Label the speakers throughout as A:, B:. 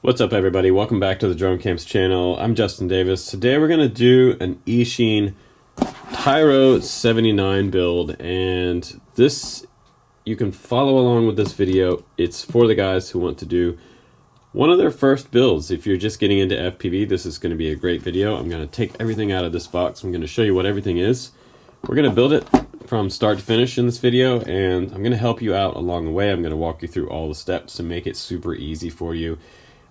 A: What's up, everybody? Welcome back to the Drone Camps channel. I'm Justin Davis. Today we're going to do an Eachine TYRO79 build, and this, you can follow along with this video. It's for the guys who want to do one of their first builds. If you're just getting into FPV, this is going to be a great video. I'm going to take everything out of this box. I'm going to show you what everything is. We're going to build it from start to finish in this video, and I'm going to help you out along the way. I'm going to walk you through all the steps to make it super easy for you.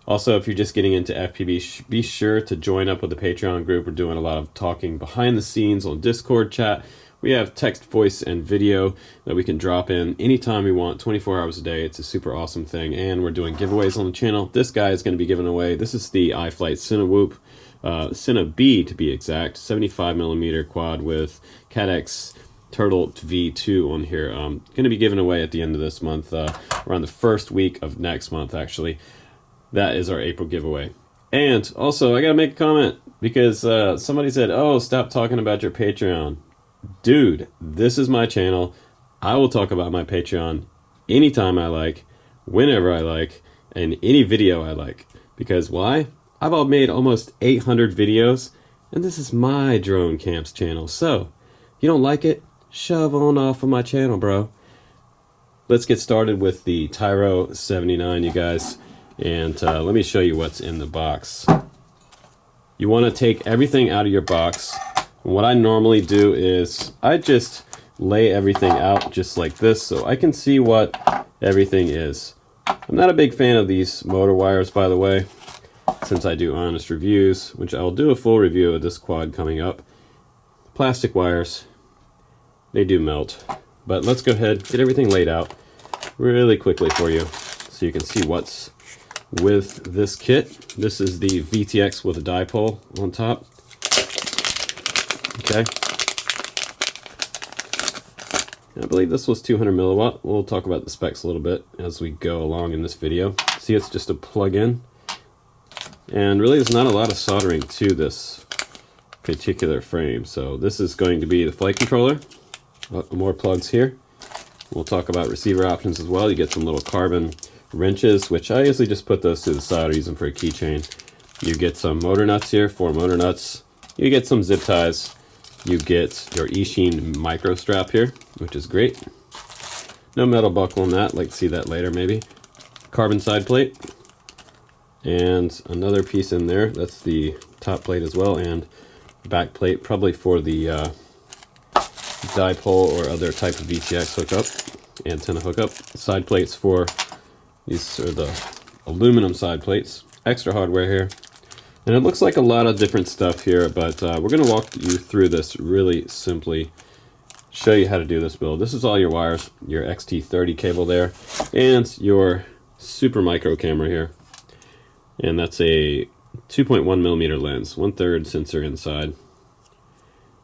A: Also, if you're just getting into FPV, be sure to join up with the Patreon group. We're doing a lot of talking behind the scenes on Discord chat. We have text, voice, and video that we can drop in anytime we want, 24 hours a day. It's a super awesome thing. And we're doing giveaways on the channel. This guy is going to be given away. This is the iFlight Cinewhoop, Cine B to be exact, 75mm quad with CADX Turtle V2 on here. Going to be given away at the end of this month, around the first week of next month, actually. That is our April giveaway. And also, I gotta make a comment because somebody said, oh, stop talking about your Patreon. Dude, this is my channel. I will talk about my Patreon anytime I like, whenever I like, and any video I like. Because why? I've made almost 800 videos, and this is my Drone Camps channel. So, you don't like it? Shove on off of my channel, bro. Let's get started with the TYRO79, you guys. And let me show you what's in the box. You want to take everything out of your box. And what I normally do is I just lay everything out just like this so I can see what everything is. I'm not a big fan of these motor wires, by the way, since I do honest reviews, which I'll do a full review of this quad coming up. Plastic wires, they do melt. But let's go ahead, get everything laid out really quickly for you so you can see what's with this kit. This is the VTX with a dipole on top. Okay. I believe this was 200 milliwatt. We'll talk about the specs a little bit as we go along in this video. See, it's just a plug-in. And really there's not a lot of soldering to this particular frame. So this is going to be the flight controller. More plugs here. We'll talk about receiver options as well. You get some little carbon wrenches, which I usually just put those to the side or use them for a keychain. You get some motor nuts here, 4 motor nuts. You get some zip ties. You get your Eachine micro strap here, which is great. No metal buckle on that, like to see that later maybe. Carbon side plate. And another piece in there, that's the top plate as well, and back plate, probably for the dipole or other type of VTX hookup, antenna hookup. Side plates for these are the aluminum side plates. Extra hardware here. And it looks like a lot of different stuff here, but we're going to walk you through this really simply, show you how to do this build. This is all your wires, your XT30 cable there, and your super micro camera here. And that's a 2.1mm lens, 1/3 sensor inside.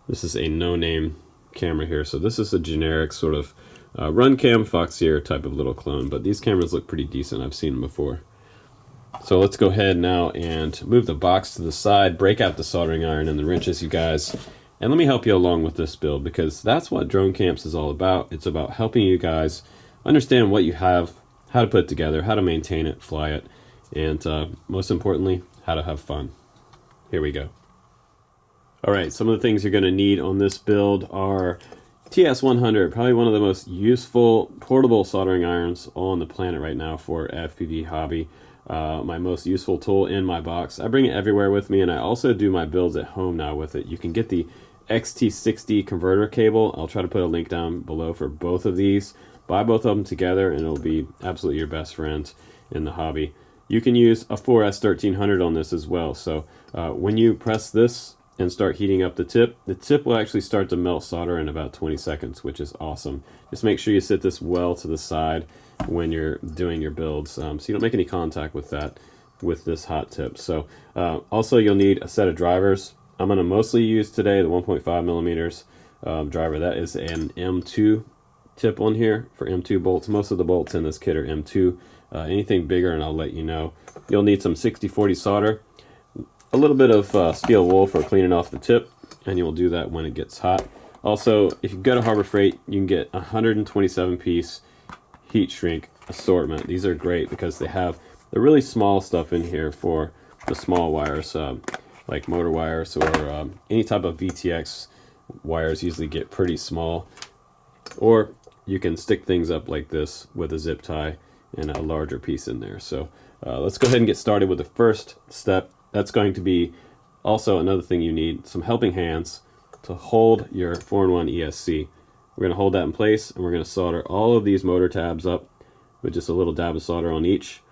A: This is a no-name camera here, so this is a generic sort of Runcam Foxier type of little clone, but these cameras look pretty decent. I've seen them before. So let's go ahead now and move the box to the side, break out the soldering iron and the wrenches, you guys, and let me help you along with this build, because that's what Drone Camps is all about. It's about helping you guys understand what you have, how to put it together, how to maintain it, fly it, and most importantly, how to have fun. Here we go. Alright, some of the things you're going to need on this build are TS100, probably one of the most useful portable soldering irons on the planet right now for FPV hobby. My most useful tool in my box. I bring it everywhere with me, and I also do my builds at home now with it. You can get the XT60 converter cable. I'll try to put a link down below for both of these. Buy both of them together and it'll be absolutely your best friend in the hobby. You can use a 4S1300 on this as well. So when you press this and start heating up the tip will actually start to melt solder in about 20 seconds, which is awesome. Just make sure you sit this well to the side when you're doing your builds, so you don't make any contact with that with this hot tip. So also you'll need a set of drivers. I'm going to mostly use today the 1.5mm driver. That is an M2 tip on here for M2 bolts. Most of the bolts in this kit are M2. Anything bigger and I'll let you know. You'll need some 60/40 solder, a little bit of steel wool for cleaning off the tip, and you'll do that when it gets hot. Also, if you go to Harbor Freight, you can get 127 piece heat shrink assortment. These are great because they have the really small stuff in here for the small wires, like motor wires or any type of VTX wires usually get pretty small. Or you can stick things up like this with a zip tie and a larger piece in there. So let's go ahead and get started with the first step. That's going to be also another thing you need, some helping hands to hold your 4-in-1 ESC. We're going to hold that in place, and we're going to solder all of these motor tabs up with just a little dab of solder on each,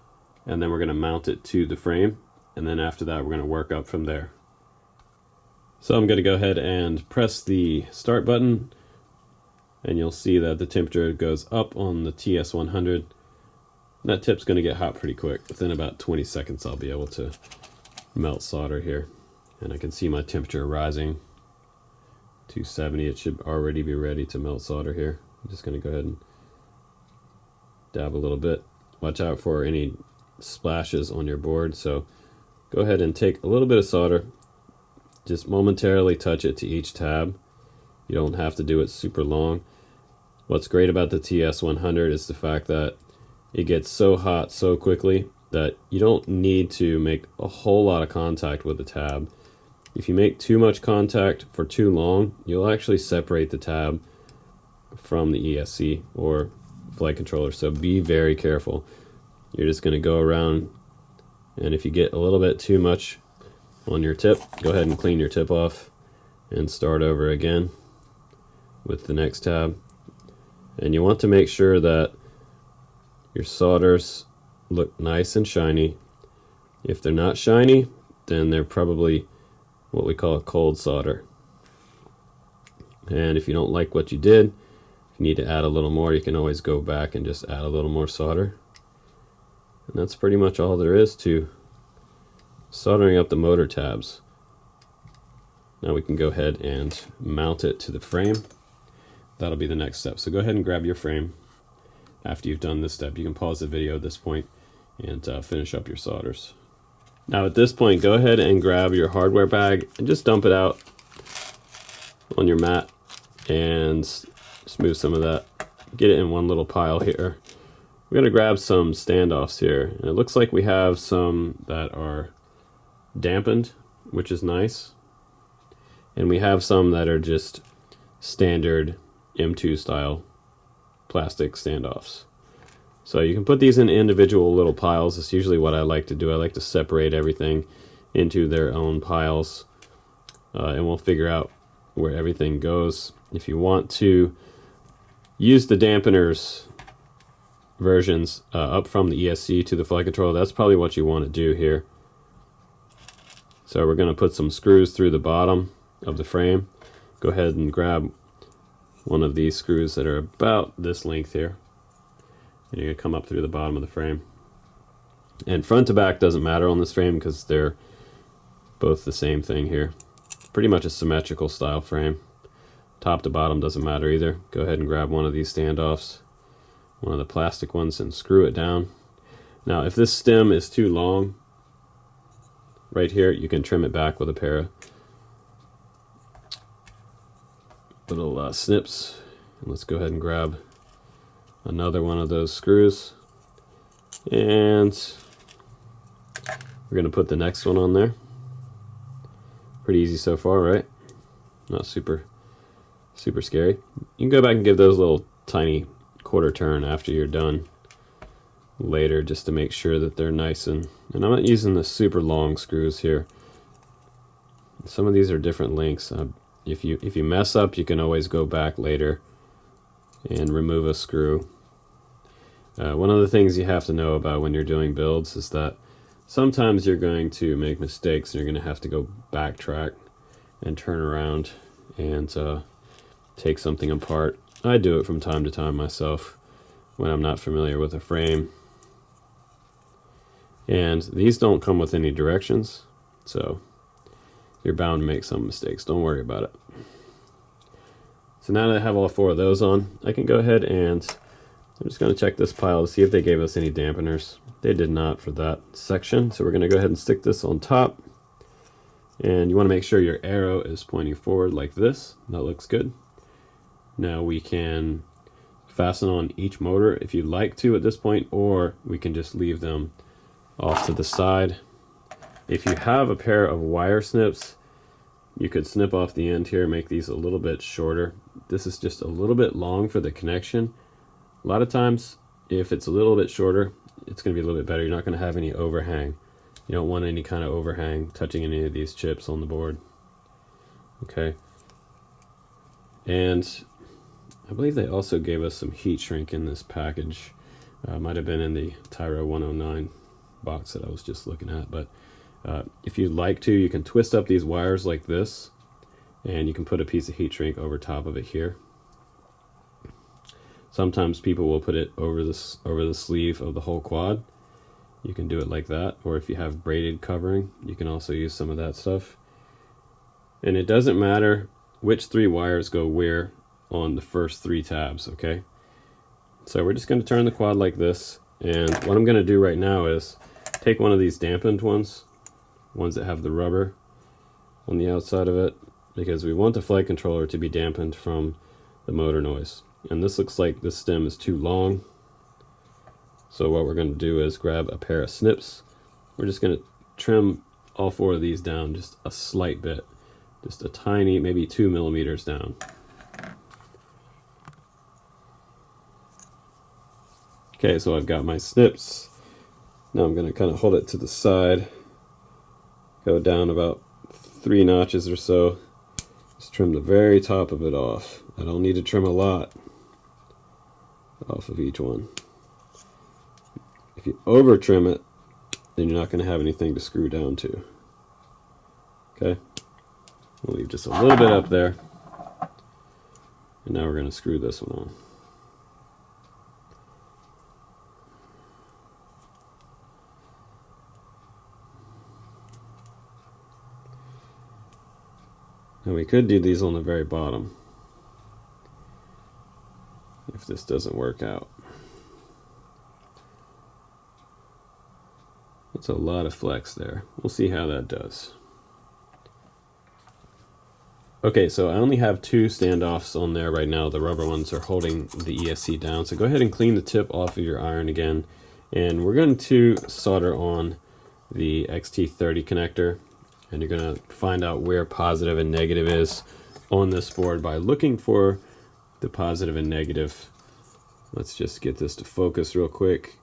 A: and then we're going to mount it to the frame, and then after that we're going to work up from there. So I'm going to go ahead and press the start button, and you'll see that the temperature goes up on the TS100. That tip's going to get hot pretty quick. Within about 20 seconds I'll be able to melt solder here, and I can see my temperature rising. 270, it should already be ready to melt solder here. I'm just going to go ahead and dab a little bit. Watch out for any splashes on your board, so go ahead and take a little bit of solder, just momentarily touch it to each tab. You don't have to do it super long. What's great about the TS100 is the fact that it gets so hot so quickly that you don't need to make a whole lot of contact with the tab. If you make too much contact for too long, you'll actually separate the tab from the ESC or flight controller, so be very careful. You're just going to go around, and if you get a little bit too much on your tip, go ahead and clean your tip off and start over again with the next tab. And you want to make sure that your solders look nice and shiny. If they're not shiny, then they're probably what we call a cold solder. And if you don't like what you did, if you need to add a little more, you can always go back and just add a little more solder. And that's pretty much all there is to soldering up the motor tabs. Now we can go ahead and mount it to the frame. That'll be the next step. So go ahead and grab your frame. After you've done this step, you can pause the video at this point and finish up your solders. Now at this point, go ahead and grab your hardware bag and just dump it out on your mat and just move some of that. Get it in one little pile here. We're going to grab some standoffs here, and it looks like we have some that are dampened, which is nice, and we have some that are just standard M2 style plastic standoffs. So you can put these in individual little piles. It's usually what I like to do. I like to separate everything into their own piles, and we'll figure out where everything goes. If you want to use the dampeners versions up from the ESC to the flight controller, that's probably what you want to do here. So we're going to put some screws through the bottom of the frame. Go ahead and grab one of these screws that are about this length here, and you're going to come up through the bottom of the frame. And front to back doesn't matter on this frame because they're both the same thing here. Pretty much a symmetrical style frame. Top to bottom doesn't matter either. Go ahead and grab one of these standoffs, one of the plastic ones, and screw it down. Now if this stem is too long right here, you can trim it back with a pair of little snips. And let's go ahead and grab another one of those screws, and we're going to put the next one on there. Pretty easy so far, right? Not super scary. You can go back and give those a little tiny quarter turn after you're done later, just to make sure that they're nice, and I'm not using the super long screws here. Some of these are different lengths. If you mess up, you can always go back later and remove a screw. One of the things you have to know about when you're doing builds is that sometimes you're going to make mistakes and you're going to have to go backtrack and turn around and take something apart. I do it from time to time myself when I'm not familiar with a frame. And these don't come with any directions, so you're bound to make some mistakes. Don't worry about it. So now that I have all four of those on, I can go ahead and I'm just going to check this pile to see if they gave us any dampeners. They did not for that section, so we're going to go ahead and stick this on top. And you want to make sure your arrow is pointing forward like this. That looks good. Now we can fasten on each motor if you'd like to at this point, or we can just leave them off to the side. If you have a pair of wire snips, you could snip off the end here, make these a little bit shorter. This is just a little bit long for the connection. A lot of times, if it's a little bit shorter, it's going to be a little bit better. You're not going to have any overhang. You don't want any kind of overhang touching any of these chips on the board. Okay. And I believe they also gave us some heat shrink in this package. Might have been in the TYRO109 box that I was just looking at. But if you'd like to, you can twist up these wires like this, and you can put a piece of heat shrink over top of it here. Sometimes people will put it over the sleeve of the whole quad. You can do it like that, or if you have braided covering, you can also use some of that stuff. And it doesn't matter which 3 wires go where on the first 3 tabs, okay? So we're just going to turn the quad like this, and what I'm going to do right now is take one of these dampened ones that have the rubber on the outside of it, because we want the flight controller to be dampened from the motor noise. And this looks like this stem is too long. So what we're going to do is grab a pair of snips. We're just going to trim all 4 of these down just a slight bit. Just a tiny, maybe 2 millimeters down. Okay, so I've got my snips. Now I'm going to kind of hold it to the side. Go down about 3 notches or so. Just trim the very top of it off. I don't need to trim a lot off of each one. If you over trim it, then you're not going to have anything to screw down to. Okay, we'll leave just a little bit up there, and now we're going to screw this one on. Now we could do these on the very bottom if this doesn't work out. That's a lot of flex there. We'll see how that does. Okay, so I only have 2 standoffs on there right now. The rubber ones are holding the ESC down. So go ahead and clean the tip off of your iron again. And we're going to solder on the XT30 connector. And you're going to find out where positive and negative is on this board by looking for the positive and negative. Let's just get this to focus real quick.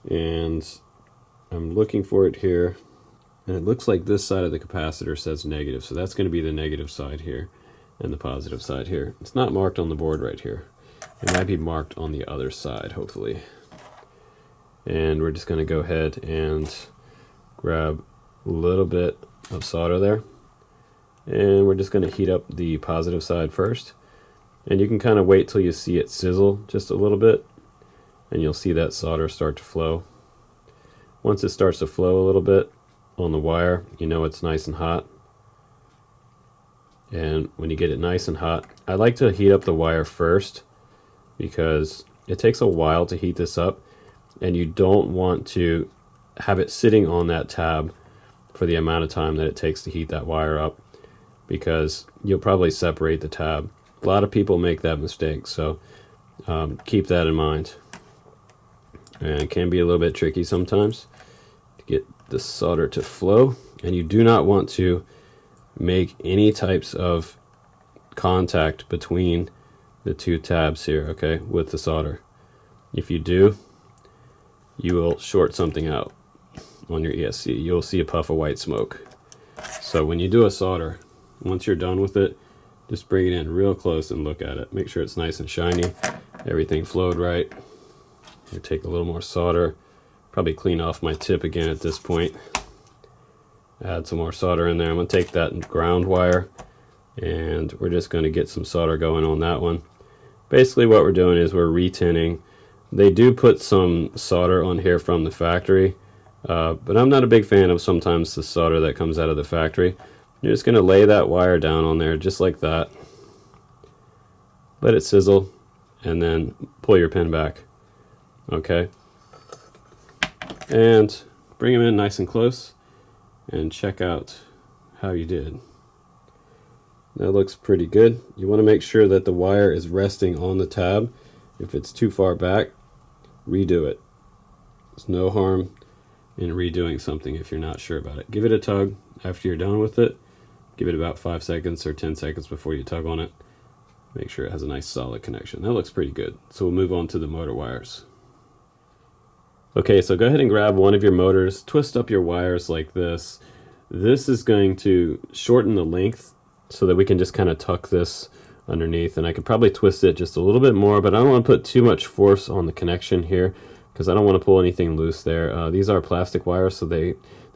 A: And I'm looking for it here, and it looks like this side of the capacitor says negative, so that's going to be the negative side here and the positive side here. It's not marked on the board right here. It might be marked on the other side, hopefully. And we're just going to go ahead and grab a little bit of solder there, and we're just going to heat up the positive side first. And you can kind of wait till you see it sizzle just a little bit, and you'll see that solder start to flow. Once it starts to flow a little bit on the wire, you know it's nice and hot. And when you get it nice and hot, I like to heat up the wire first because it takes a while to heat this up, and you don't want to have it sitting on that tab for the amount of time that it takes to heat that wire up, because you'll probably separate the tab. A lot of people make that mistake, so keep that in mind. And it can be a little bit tricky sometimes to get the solder to flow, and you do not want to make any types of contact between the 2 tabs here, okay, with the solder. If you do, you will short something out on your ESC. You'll see a puff of white smoke. So when you do a solder, once you're done with it, just bring it in real close and look at it. Make sure it's nice and shiny, everything flowed right. Here, take a little more solder, probably clean off my tip again at this point. Add some more solder in there. I'm going to take that ground wire, and we're just going to get some solder going on that one. Basically what we're doing is we're retinning. They do put some solder on here from the factory, but I'm not a big fan of sometimes the solder that comes out of the factory. You're just going to lay that wire down on there just like that. Let it sizzle, and then pull your pin back. Okay, and bring them in nice and close and check out how you did. That looks pretty good. You want to make sure that the wire is resting on the tab. If it's too far back, redo it. There's no harm in redoing something if you're not sure about it. Give it a tug after you're done with it. Give it about 5 seconds or 10 seconds before you tug on it. Make sure it has a nice solid connection. That looks pretty good. So we'll move on to the motor wires. Okay, so go ahead and grab one of your motors, twist up your wires like this. This is going to shorten the length so that we can just kind of tuck this underneath, and I could probably twist it just a little bit more, but I don't want to put too much force on the connection here because I don't want to pull anything loose there. These are plastic wires, so they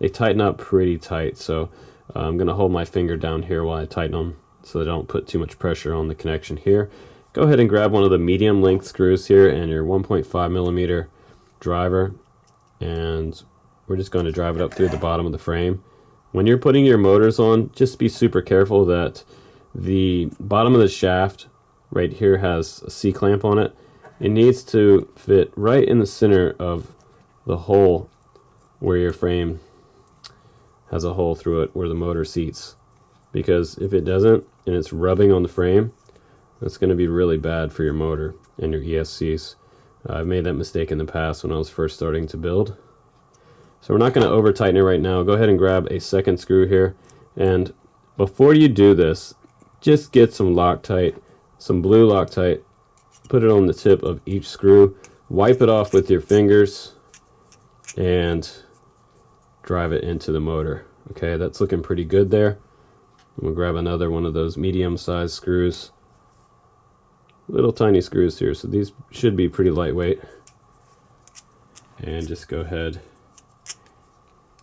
A: tighten up pretty tight, so I'm going to hold my finger down here while I tighten them so that I don't put too much pressure on the connection here. Go ahead and grab one of the medium length screws here and your 1.5 millimeter driver, and we're just going to drive it up through the bottom of the frame. When you're putting your motors on, just be super careful that the bottom of the shaft right here has a C-clamp on it. It needs to fit right in the center of the hole where your frame has a hole through it where the motor seats. Because if it doesn't and it's rubbing on the frame, that's going to be really bad for your motor and your ESCs. I've made that mistake in the past when I was first starting to build. So we're not going to over tighten it right now. Go ahead and grab a second screw here, and before you do this, just get some Loctite, some blue Loctite, put it on the tip of each screw, wipe it off with your fingers, and drive it into the motor. Okay, that's looking pretty good there. We'll grab another one of those medium-sized screws. Little tiny screws here, so these should be pretty lightweight. And just go ahead.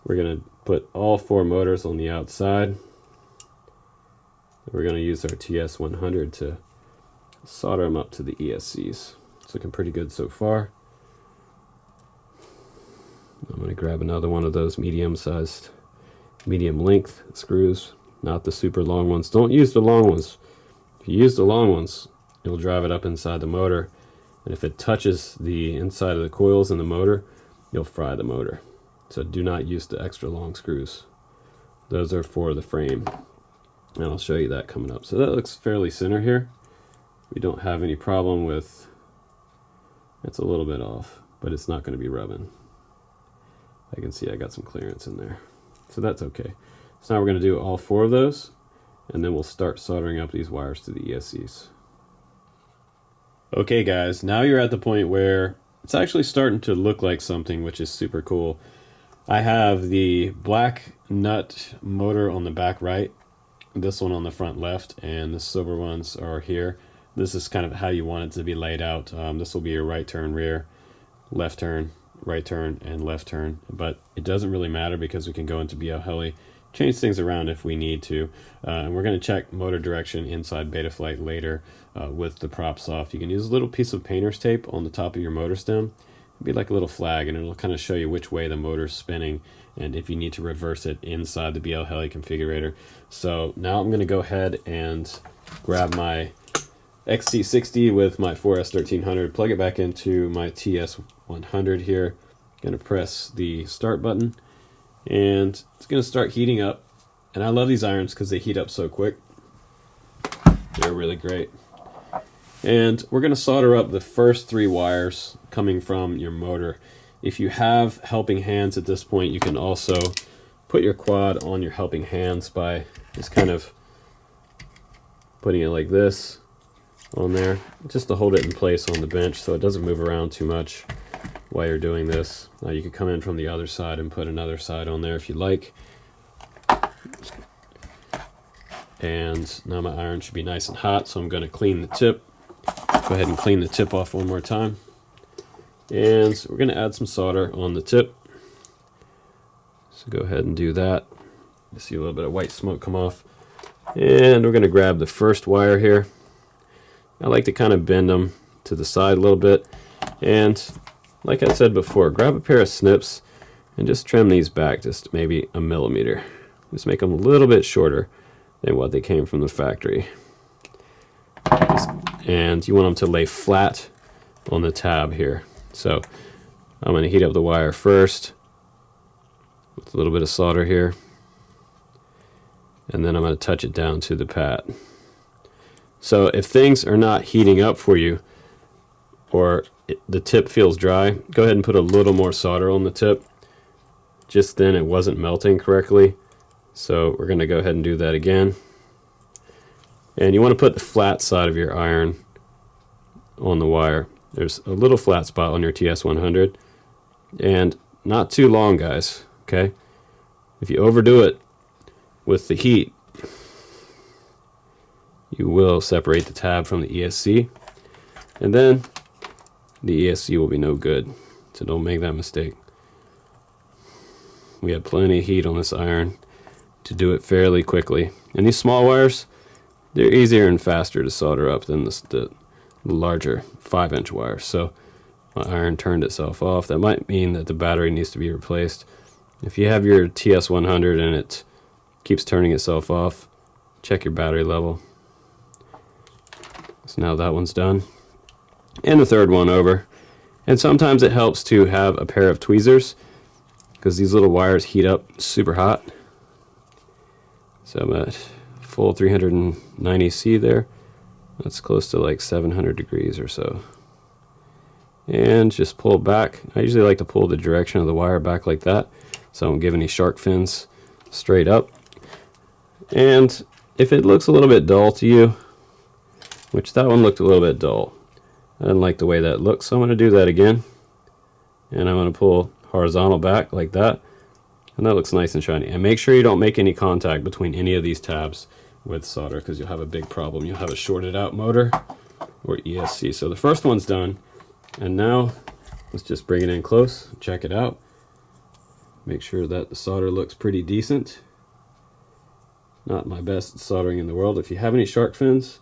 A: We're going to put all 4 motors on the outside. We're going to use our TS100 to solder them up to the ESCs. It's looking pretty good so far. I'm going to grab another one of those medium-sized, medium-length screws, not the super long ones. Don't use the long ones. If you use the long ones, you'll drive it up inside the motor, and if it touches the inside of the coils in the motor, you'll fry the motor. So do not use the extra long screws. Those are for the frame, and I'll show you that coming up. So that looks fairly center here. We don't have any problem with, it's a little bit off, but it's not going to be rubbing. I can see I got some clearance in there, so that's okay. So now we're going to do all 4 of those, and then we'll start soldering up these wires to the ESCs. Okay guys, now you're at the point where it's actually starting to look like something, which is super cool. I have the black nut motor on the back right, this one on the front left, and the silver ones are here. This is kind of how you want it to be laid out. This will be your right turn rear, left turn, right turn, and left turn, but it doesn't really matter because we can go into BL Heli, change things around if we need to. And we're going to check motor direction inside Betaflight later with the props off. You can use a little piece of painter's tape on the top of your motor stem. It'll be like a little flag, and it'll kind of show you which way the motor's spinning and if you need to reverse it inside the BL Heli configurator. So now I'm going to go ahead and grab my XT60 with my 4S1300, plug it back into my TS100 here. Going to press the start button, and it's going to start heating up. And I love these irons because they heat up so quick. They're really great. And we're going to solder up the first 3 wires coming from your motor. If you have helping hands at this point, you can also put your quad on your helping hands by just kind of putting it like this on there, just to hold it in place on the bench so it doesn't move around too much while you're doing this. You can come in from the other side and put another side on there if you like. And now my iron should be nice and hot, so I'm going to clean the tip. Go ahead and clean the tip off one more time. And so we're going to add some solder on the tip. So go ahead and do that. You see a little bit of white smoke come off. And we're going to grab the first wire here. I like to kind of bend them to the side a little bit. And like I said before, grab a pair of snips and just trim these back just maybe a millimeter. Just make them a little bit shorter than what they came from the factory. And you want them to lay flat on the tab here. So I'm going to heat up the wire first with a little bit of solder here, and then I'm going to touch it down to the pad. So if things are not heating up for you, or the tip feels dry, go ahead and put a little more solder on the tip. just then it wasn't melting correctly. So we're going to go ahead and do that again. And you want to put the flat side of your iron on the wire. There's a little flat spot on your TS100, and not too long, guys, okay? If you overdo it with the heat, you will separate the tab from the ESC, and then the ESC will be no good. So don't make that mistake. We have plenty of heat on this iron to do it fairly quickly. And these small wires, they're easier and faster to solder up than the larger 5-inch wires. So my iron turned itself off. That might mean that the battery needs to be replaced. If you have your TS100 and it keeps turning itself off, check your battery level. So now that one's done. And the third one over. And sometimes it helps to have a pair of tweezers, because these little wires heat up super hot. So I'm at full 390 C there. That's close to like 700 degrees or so. And just pull back. I usually like to pull the direction of the wire back like that, so I don't give any shark fins straight up. And if it looks a little bit dull to you, which that one looked a little bit dull, I didn't like the way that looked, so I'm going to do that again. And I'm going to pull horizontal back like that. And that looks nice and shiny. And make sure you don't make any contact between any of these tabs with solder, because you'll have a big problem. You'll have a shorted out motor or ESC. So the first one's done. And now let's just bring it in close, check it out. Make sure that the solder looks pretty decent. Not my best soldering in the world. If you have any shark fins,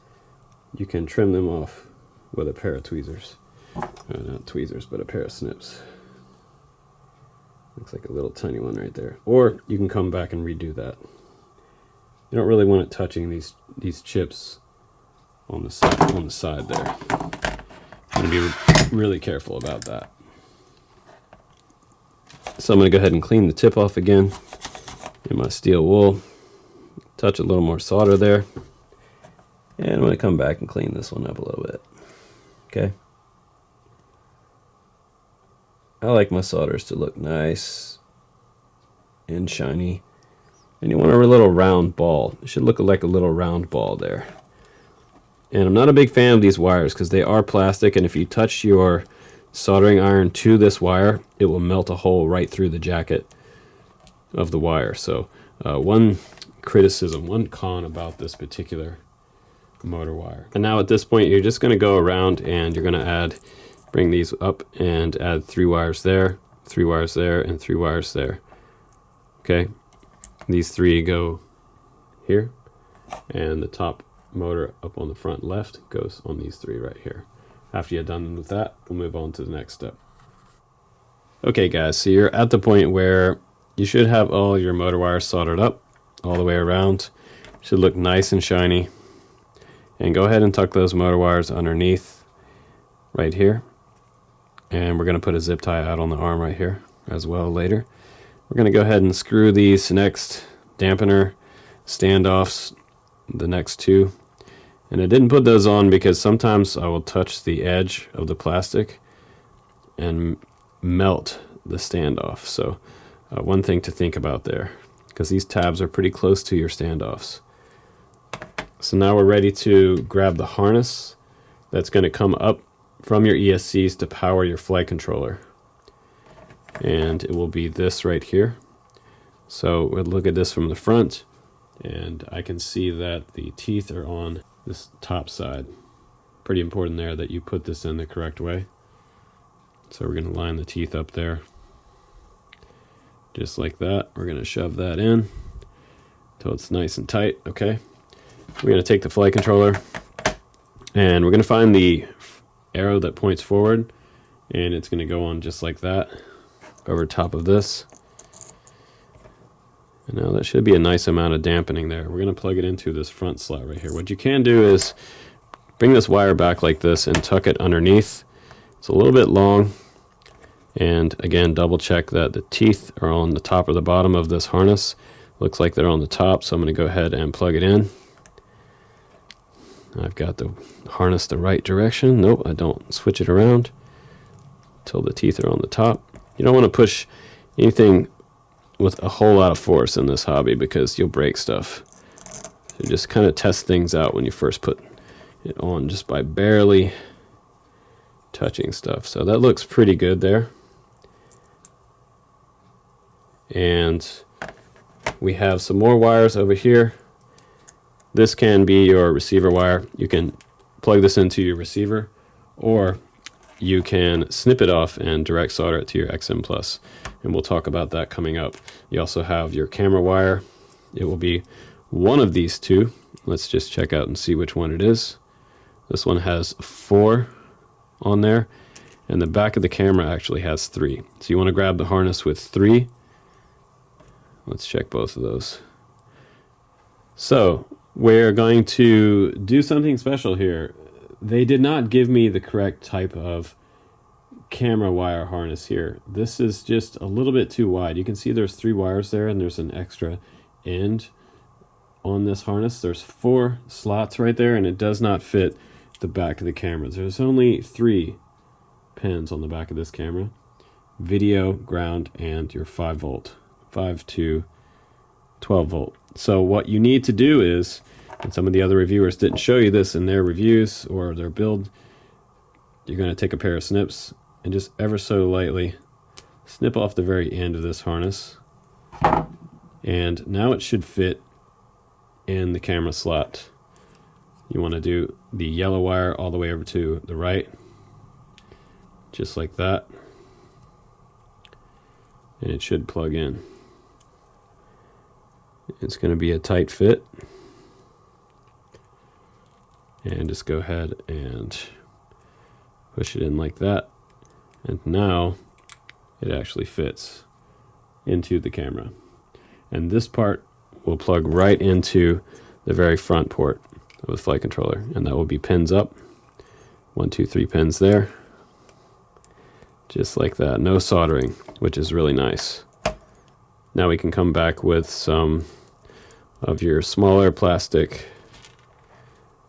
A: you can trim them off with a pair of tweezers. Not tweezers, but a pair of snips. Looks like a little tiny one right there. Or you can come back and redo that. You don't really want it touching these chips on the side there. I'm going to be really careful about that. So I'm going to go ahead and clean the tip off again in my steel wool. Touch a little more solder there. And I'm going to come back and clean this one up a little bit. Okay. I like my solders to look nice and shiny. And you want a little round ball. It should look like a little round ball there. And I'm not a big fan of these wires because they are plastic, and if you touch your soldering iron to this wire, it will melt a hole right through the jacket of the wire. So one criticism, one con about this particular motor wire. And now at this point, you're just going to go around and you're going to bring these up and add 3 wires there, 3 wires there, and 3 wires there. Okay, these 3 go here, and the top motor up on the front left goes on these 3 right here. After you're done with that, we'll move on to the next step. Okay guys, so you're at the point where you should have all your motor wires soldered up all the way around. Should look nice and shiny. And go ahead and tuck those motor wires underneath right here. And we're going to put a zip tie out on the arm right here as well later. We're going to go ahead and screw these next dampener standoffs, the next 2. And I didn't put those on because sometimes I will touch the edge of the plastic and melt the standoff. So one thing to think about there, because these tabs are pretty close to your standoffs. So now we're ready to grab the harness that's going to come up from your ESCs to power your flight controller. And it will be this right here. So we'll look at this from the front, and I can see that the teeth are on this top side. Pretty important there that you put this in the correct way. So we're going to line the teeth up there. Just like that. We're going to shove that in until it's nice and tight. Okay. We're going to take the flight controller and we're going to find the arrow that points forward, and it's going to go on just like that over top of this. And now that should be a nice amount of dampening there. We're going to plug it into this front slot right here. What you can do is bring this wire back like this and tuck it underneath. It's a little bit long, and again double check that the teeth are on the top or the bottom of this harness. Looks like they're on the top, so I'm going to go ahead and plug it in. I've got the harness the right direction. Nope, I don't. Switch it around until the teeth are on the top. You don't want to push anything with a whole lot of force in this hobby because you'll break stuff. So just kind of test things out when you first put it on, just by barely touching stuff. So that looks pretty good there. And we have some more wires over here. This can be your receiver wire. You can plug this into your receiver, or you can snip it off and direct solder it to your XM Plus, and we'll talk about that coming up. You also have your camera wire. It will be one of these two. Let's just check out and see which one it is. This one has 4 on there, and the back of the camera actually has 3. So you want to grab the harness with 3. Let's check both of those. So we're going to do something special here. They did not give me the correct type of camera wire harness here. This is just a little bit too wide. You can see there's 3 wires there, and there's an extra end on this harness. There's 4 slots right there, and it does not fit the back of the camera. There's only 3 pins on the back of this camera: video, ground, and your 5 volt, 5 to 12 volt. So what you need to do is, and some of the other reviewers didn't show you this in their reviews or their build, you're going to take a pair of snips and just ever so lightly snip off the very end of this harness, and now it should fit in the camera slot. You want to do the yellow wire all the way over to the right, just like that, and it should plug in. It's going to be a tight fit, and just go ahead and push it in like that, and now it actually fits into the camera. And this part will plug right into the very front port of the flight controller, and that will be pins up. 1, 2, 3 pins there, just like that. No soldering, which is really nice. Now we can come back with some of your smaller plastic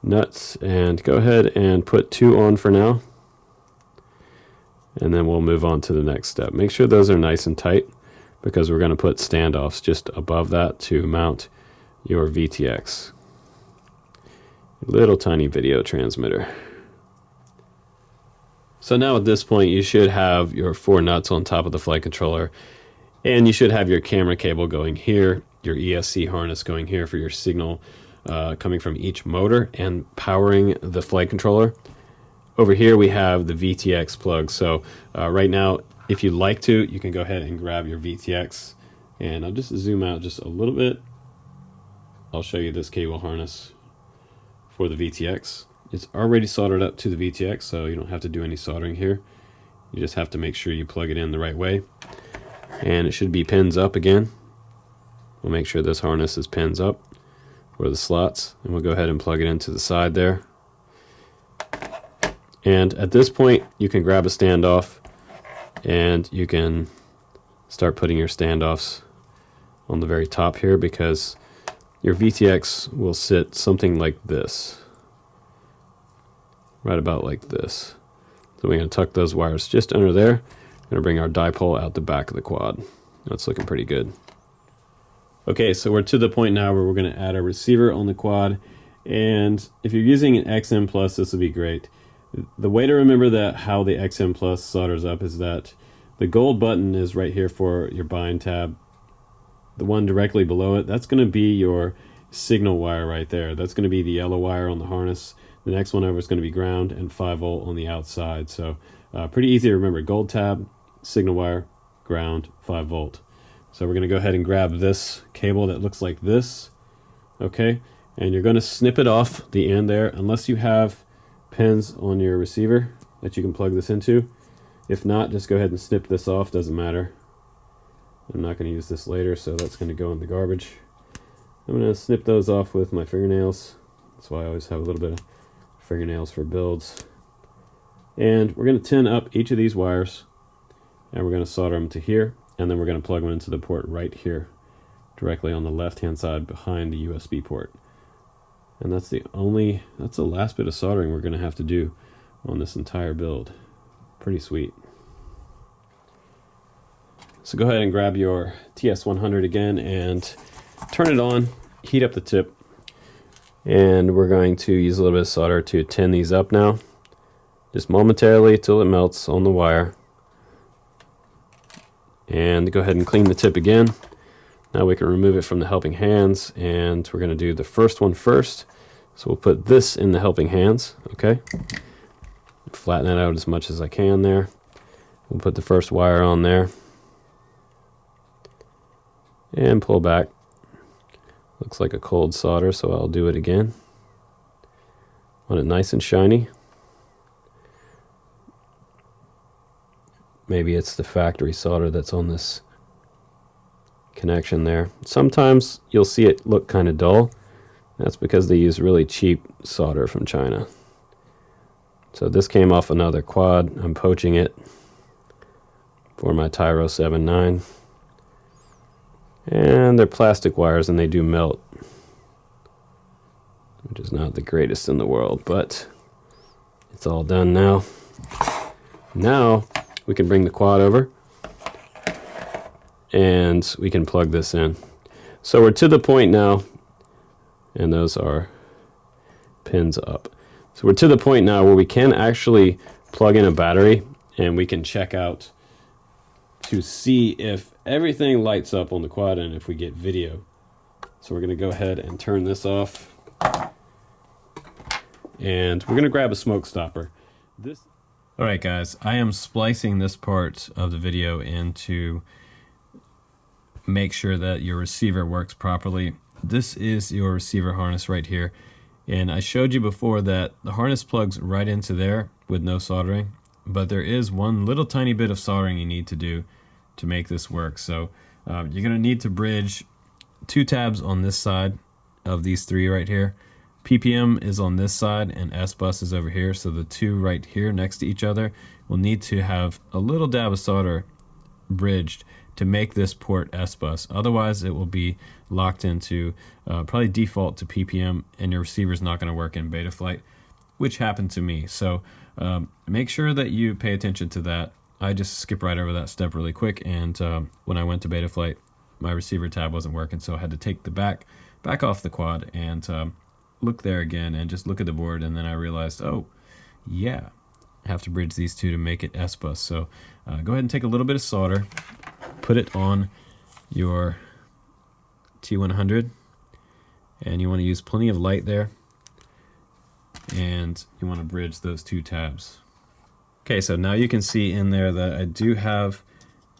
A: nuts and go ahead and put 2 on for now, and then we'll move on to the next step. Make sure those are nice and tight, because we're going to put standoffs just above that to mount your VTX, little tiny video transmitter. So now at this point you should have your 4 nuts on top of the flight controller, and you should have your camera cable going here, your ESC harness going here for your signal coming from each motor and powering the flight controller. Over here we have the VTX plug. So right now, if you'd like to, you can go ahead and grab your VTX, and I'll just zoom out just a little bit. I'll show you this cable harness for the VTX. It's already soldered up to the VTX, so you don't have to do any soldering here. You just have to make sure you plug it in the right way, and it should be pins up again. We'll make sure this harness is pins up for the slots, and we'll go ahead and plug it into the side there. And at this point you can grab a standoff, and you can start putting your standoffs on the very top here, because your VTX will sit something like this, right about like this. So we're going to tuck those wires just under there. We're going to bring our dipole out the back of the quad. That's looking pretty good. Okay, so we're to the point now where we're going to add a receiver on the quad, and if you're using an XM Plus, this will be great. The way to remember that how the XM Plus solders up is that the gold button is right here for your bind tab. The one directly below it, that's going to be your signal wire right there. That's going to be the yellow wire on the harness. The next one over is going to be ground, and 5 volt on the outside. So pretty easy to remember. Gold tab, signal wire, ground, 5 volt. So we're going to go ahead and grab this cable that looks like this. Okay, and you're going to snip it off the end there, unless you have pins on your receiver that you can plug this into. If not, just go ahead and snip this off, doesn't matter. I'm not going to use this later, so that's going to go in the garbage. I'm going to snip those off with my fingernails. That's why I always have a little bit of fingernails for builds. And we're going to tin up each of these wires, and we're going to solder them to here, and then we're going to plug them into the port right here, directly on the left hand side behind the USB port. And that's the last bit of soldering we're going to have to do on this entire build. Pretty sweet. So go ahead and grab your TS100 again and turn it on, heat up the tip, and we're going to use a little bit of solder to tin these up now, just momentarily till it melts on the wire. And go ahead and clean the tip again. Now we can remove it from the helping hands, and we're going to do the first one first. So we'll put this in the helping hands, okay? Flatten that out as much as I can there. We'll put the first wire on there. And pull back. Looks like a cold solder, so I'll do it again. Want it nice and shiny. Maybe it's the factory solder that's on this connection there. Sometimes you'll see it look kind of dull. That's because they use really cheap solder from China. So this came off another quad. I'm poaching it for my TYRO79. And they're plastic wires and they do melt, which is not the greatest in the world, but it's all done now. Now we can bring the quad over and we can plug this in. So we're to the point now, and those are pins up. So we're to the point now where we can actually plug in a battery and we can check out to see if everything lights up on the quad and if we get video. So we're going to go ahead and turn this off, and we're going to grab a smoke stopper. Alright guys, I am splicing this part of the video in to make sure that your receiver works properly. This is your receiver harness right here, and I showed you before that the harness plugs right into there with no soldering, but there is one little tiny bit of soldering you need to do to make this work. So you're going to need to bridge 2 tabs on this side of these 3 right here. PPM is on this side and S-bus is over here, so the 2 right here next to each other will need to have a little dab of solder bridged to make this port S-bus. Otherwise it will be locked into probably default to PPM, and your receiver is not going to work in Betaflight, which happened to me. So make sure that you pay attention to that. I just skip right over that step really quick, and when I went to Betaflight, my receiver tab wasn't working, so I had to take the back off the quad and look there again and just look at the board, and then I realized, oh yeah, I have to bridge these 2 to make it S-bus. So go ahead and take a little bit of solder, put it on your T100, and you want to use plenty of light there, and you want to bridge those 2 tabs. Okay, so now you can see in there that I do have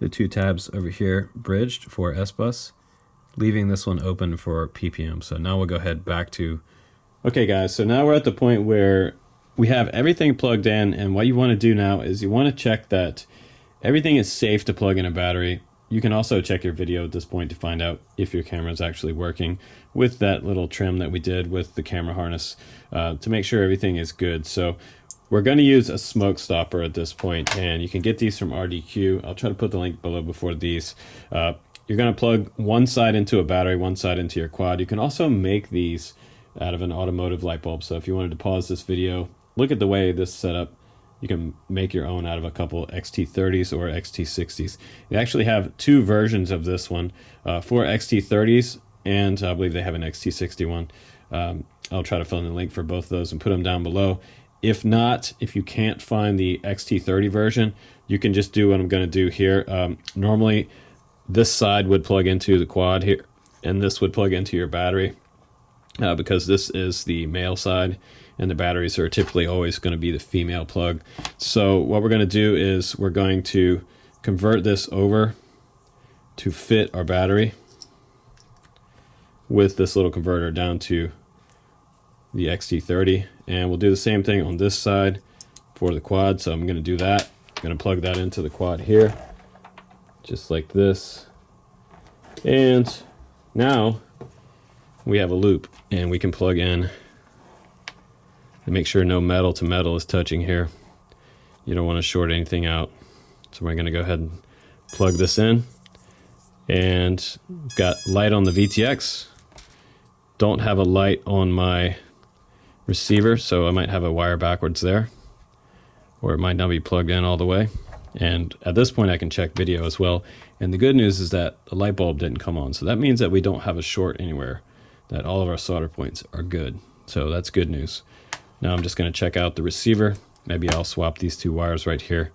A: the 2 tabs over here bridged for S-bus, leaving this one open for PPM. So now we'll go ahead back to... Okay guys, so now we're at the point where we have everything plugged in, and what you want to do now is you want to check that everything is safe to plug in a battery. You can also check your video at this point to find out if your camera is actually working with that little trim that we did with the camera harness to make sure everything is good. So we're going to use a smoke stopper at this point, and you can get these from RDQ. I'll try to put the link below before these. You're going to plug one side into a battery, one side into your quad. You can also make these out of an automotive light bulb. So if you wanted to pause this video, look at the way this is set up. You can make your own out of a couple XT30s or XT60s. They actually have 2 versions of this one for XT30s, and I believe they have an XT61. I'll try to fill in the link for both of those and put them down below. If not, if you can't find the XT30 version, you can just do what I'm going to do here. Normally, this side would plug into the quad here, and this would plug into your battery because this is the male side, and the batteries are typically always going to be the female plug. So what we're going to do is we're going to convert this over to fit our battery with this little converter down to the XT30, and we'll do the same thing on this side for the quad. So I'm going to do that. I'm going to plug that into the quad here, just like this, and now we have a loop, and we can plug in and make sure no metal to metal is touching here. You don't want to short anything out. So we're going to go ahead and plug this in, and got light on the VTX. Don't have a light on my receiver, so I might have a wire backwards there, or it might not be plugged in all the way. And at this point I can check video as well, And the good news is that the light bulb didn't come on. So that means that we don't have a short anywhere, that all of our solder points are good. So that's good news. Now I'm just going to check out the receiver. Maybe I'll swap these two wires right here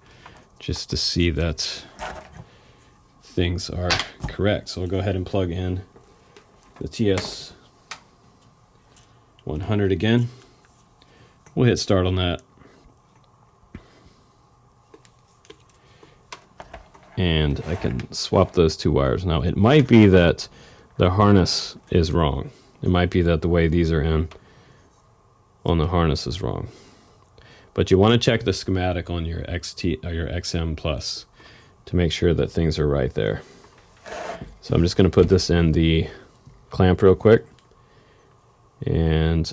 A: just to see that things are correct. So I'll go ahead and plug in the TS100 again. We'll hit start on that. And I can swap those two wires. Now it might be that the harness is wrong. It might be that the way these are in on the harness is wrong. But you want to check the schematic on your XT or your XM Plus to make sure that things are right there. So I'm just going to put this in the clamp real quick, and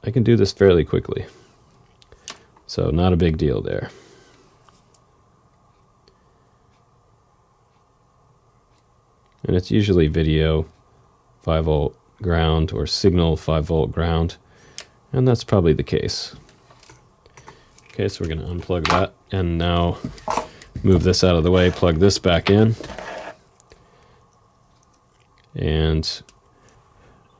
A: I can do this fairly quickly. So not a big deal there. And it's usually video 5-volt ground or signal 5-volt ground, and that's probably the case. Okay, so we're going to unplug that and now move this out of the way, plug this back in. And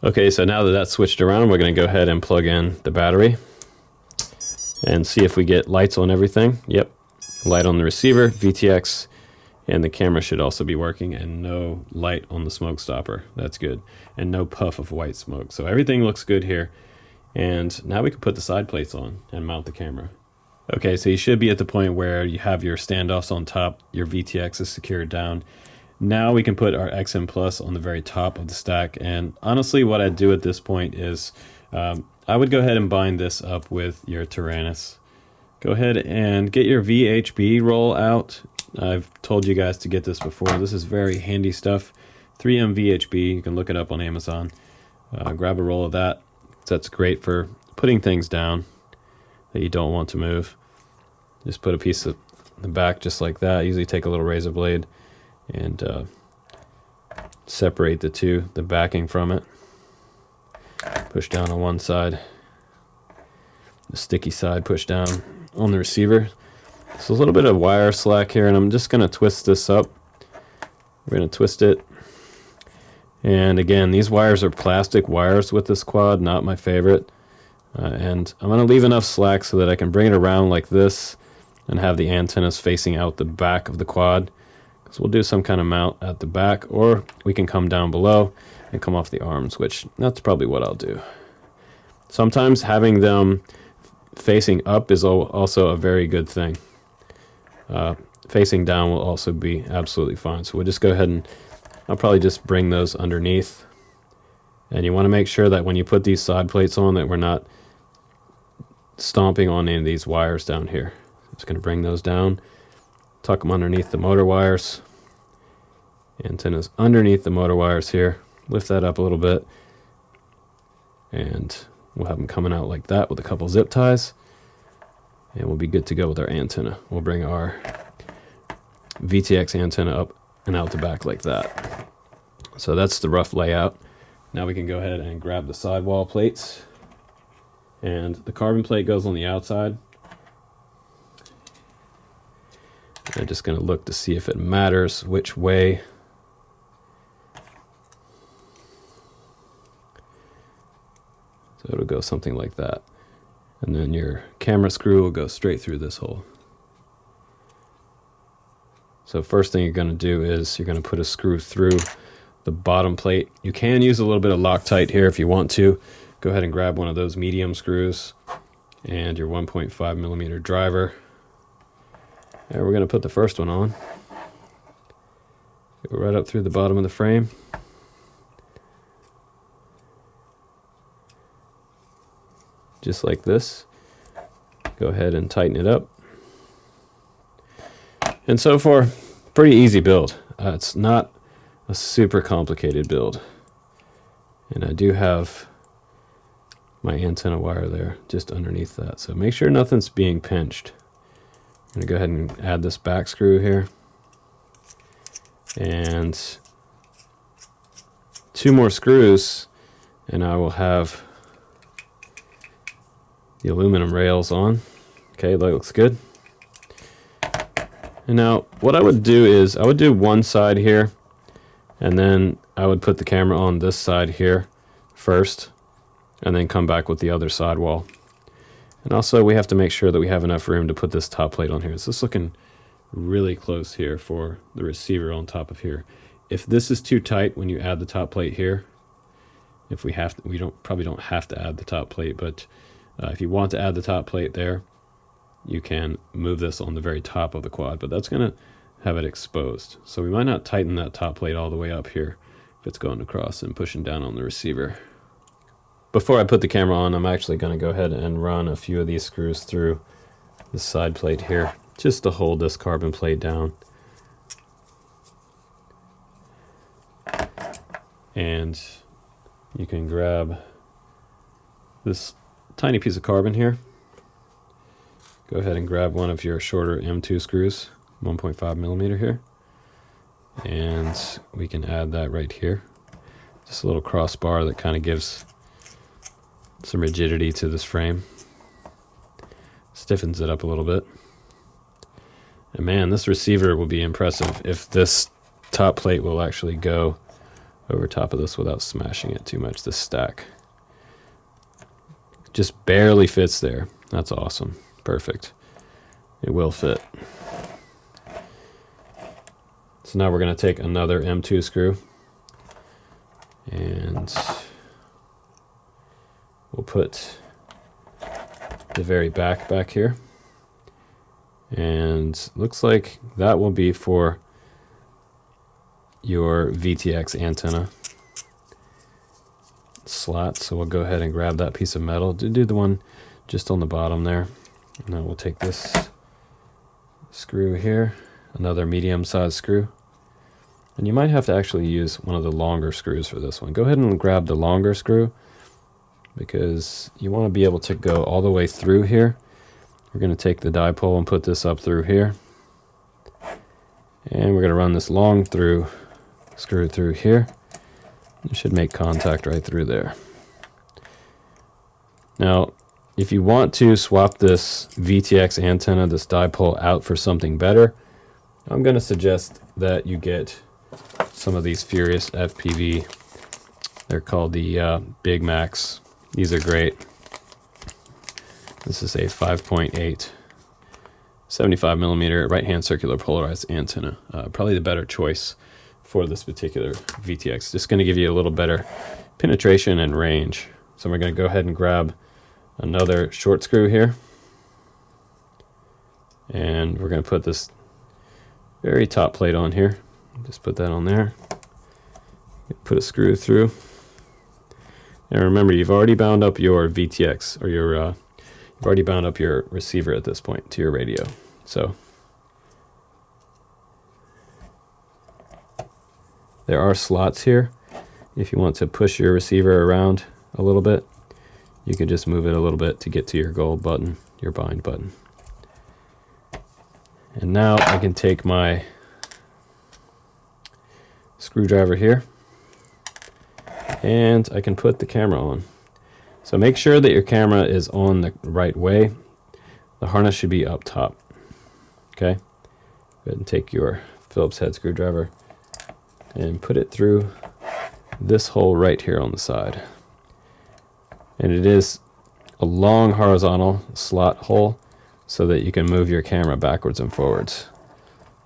A: okay, so now that that's switched around, we're going to go ahead and plug in the battery and see if we get lights on everything. Yep, light on the receiver, VTX, and the camera should also be working, and no light on the smoke stopper. That's good. And no puff of white smoke. So everything looks good here. And now we can put the side plates on and mount the camera. Okay, so you should be at the point where you have your standoffs on top, your VTX is secured down. Now we can put our XM Plus on the very top of the stack. And honestly, what I'd do at this point is I would go ahead and bind this up with your Tyrannus. Go ahead and get your VHB roll out. I've told you guys to get this before. This is very handy stuff. 3M VHB, you can look it up on Amazon. Grab a roll of that. That's great for putting things down that you don't want to move. Just put a piece of the back just like that. Usually take a little razor blade and separate the backing from it. Push down on one side. The sticky side push down on the receiver. So a little bit of wire slack here, and I'm just going to twist this up. We're going to twist it. And again, these wires are plastic wires with this quad, not my favorite. And I'm going to leave enough slack so that I can bring it around like this and have the antennas facing out the back of the quad. So we'll do some kind of mount at the back, or we can come down below and come off the arms, which that's probably what I'll do. Sometimes having them facing up is also a very good thing. Facing down will also be absolutely fine. So we'll just go ahead and I'll probably just bring those underneath. And you want to make sure that when you put these side plates on that we're not stomping on any of these wires down here. I'm just going to bring those down, tuck them underneath the motor wires. Antennas underneath the motor wires here. Lift that up a little bit. And we'll have them coming out like that with a couple zip ties. And we'll be good to go with our antenna. We'll bring our VTX antenna up and out the back like that. So that's the rough layout. Now we can go ahead and grab the sidewall plates. And the carbon plate goes on the outside. I'm just going to look to see if it matters which way. So it'll go something like that. And then your camera screw will go straight through this hole. So first thing you're going to do is you're going to put a screw through the bottom plate. You can use a little bit of Loctite here if you want to. Go ahead and grab one of those medium screws and your 1.5 millimeter driver. And we're going to put the first one on. Go right up through the bottom of the frame. Just like this. Go ahead and tighten it up. And so far, pretty easy build. It's not a super complicated build. And I do have my antenna wire there just underneath that. So make sure nothing's being pinched. I'm going to go ahead and add this back screw here. And 2 more screws and I will have the aluminum rails on. Okay, that looks good. And now what I would do is I would do one side here, and then I would put the camera on this side here first, and then come back with the other sidewall. And also we have to make sure that we have enough room to put this top plate on here. So it's looking really close here for the receiver on top of here. If this is too tight when you add the top plate here, if we have to, probably don't have to add the top plate, but if you want to add the top plate there, you can move this on the very top of the quad, but that's going to have it exposed. So we might not tighten that top plate all the way up here if it's going across and pushing down on the receiver. Before I put the camera on, I'm actually going to go ahead and run a few of these screws through the side plate here, just to hold this carbon plate down. And you can grab this tiny piece of carbon here. Go ahead and grab one of your shorter M2 screws, 1.5 millimeter here. And we can add that right here. Just a little crossbar that kind of gives some rigidity to this frame. Stiffens it up a little bit. And man, this receiver will be impressive if this top plate will actually go over top of this without smashing it too much, this stack. Just barely fits there. That's awesome. Perfect. It will fit. So now we're going to take another M2 screw and we'll put the very back here. And looks like that will be for your VTX antenna slot. So we'll go ahead and grab that piece of metal. Do the one just on the bottom there. And then we'll take this screw here, another medium-sized screw. And you might have to actually use one of the longer screws for this one. Go ahead and grab the longer screw because you want to be able to go all the way through here. We're going to take the dipole and put this up through here. And we're going to run this long screw through here. It should make contact right through there. Now, if you want to swap this VTX antenna, this dipole, out for something better, I'm going to suggest that you get some of these Furious FPV. They're called the Big Max. These are great. This is a 5.8 75 millimeter right-hand circular polarized antenna. Probably the better choice for this particular VTX. Just going to give you a little better penetration and range. So we're going to go ahead and grab another short screw here, and we're going to put this very top plate on here. Just put that on there. Put a screw through, and remember, you've already bound up your VTX, or you've already bound up your receiver at this point to your radio. So there are slots here. If you want to push your receiver around a little bit, you can just move it a little bit to get to your gold button, your bind button. And now I can take my screwdriver here and I can put the camera on. So make sure that your camera is on the right way. The harness should be up top. Okay? Go ahead and take your Phillips head screwdriver and put it through this hole right here on the side. And it is a long horizontal slot hole so that you can move your camera backwards and forwards.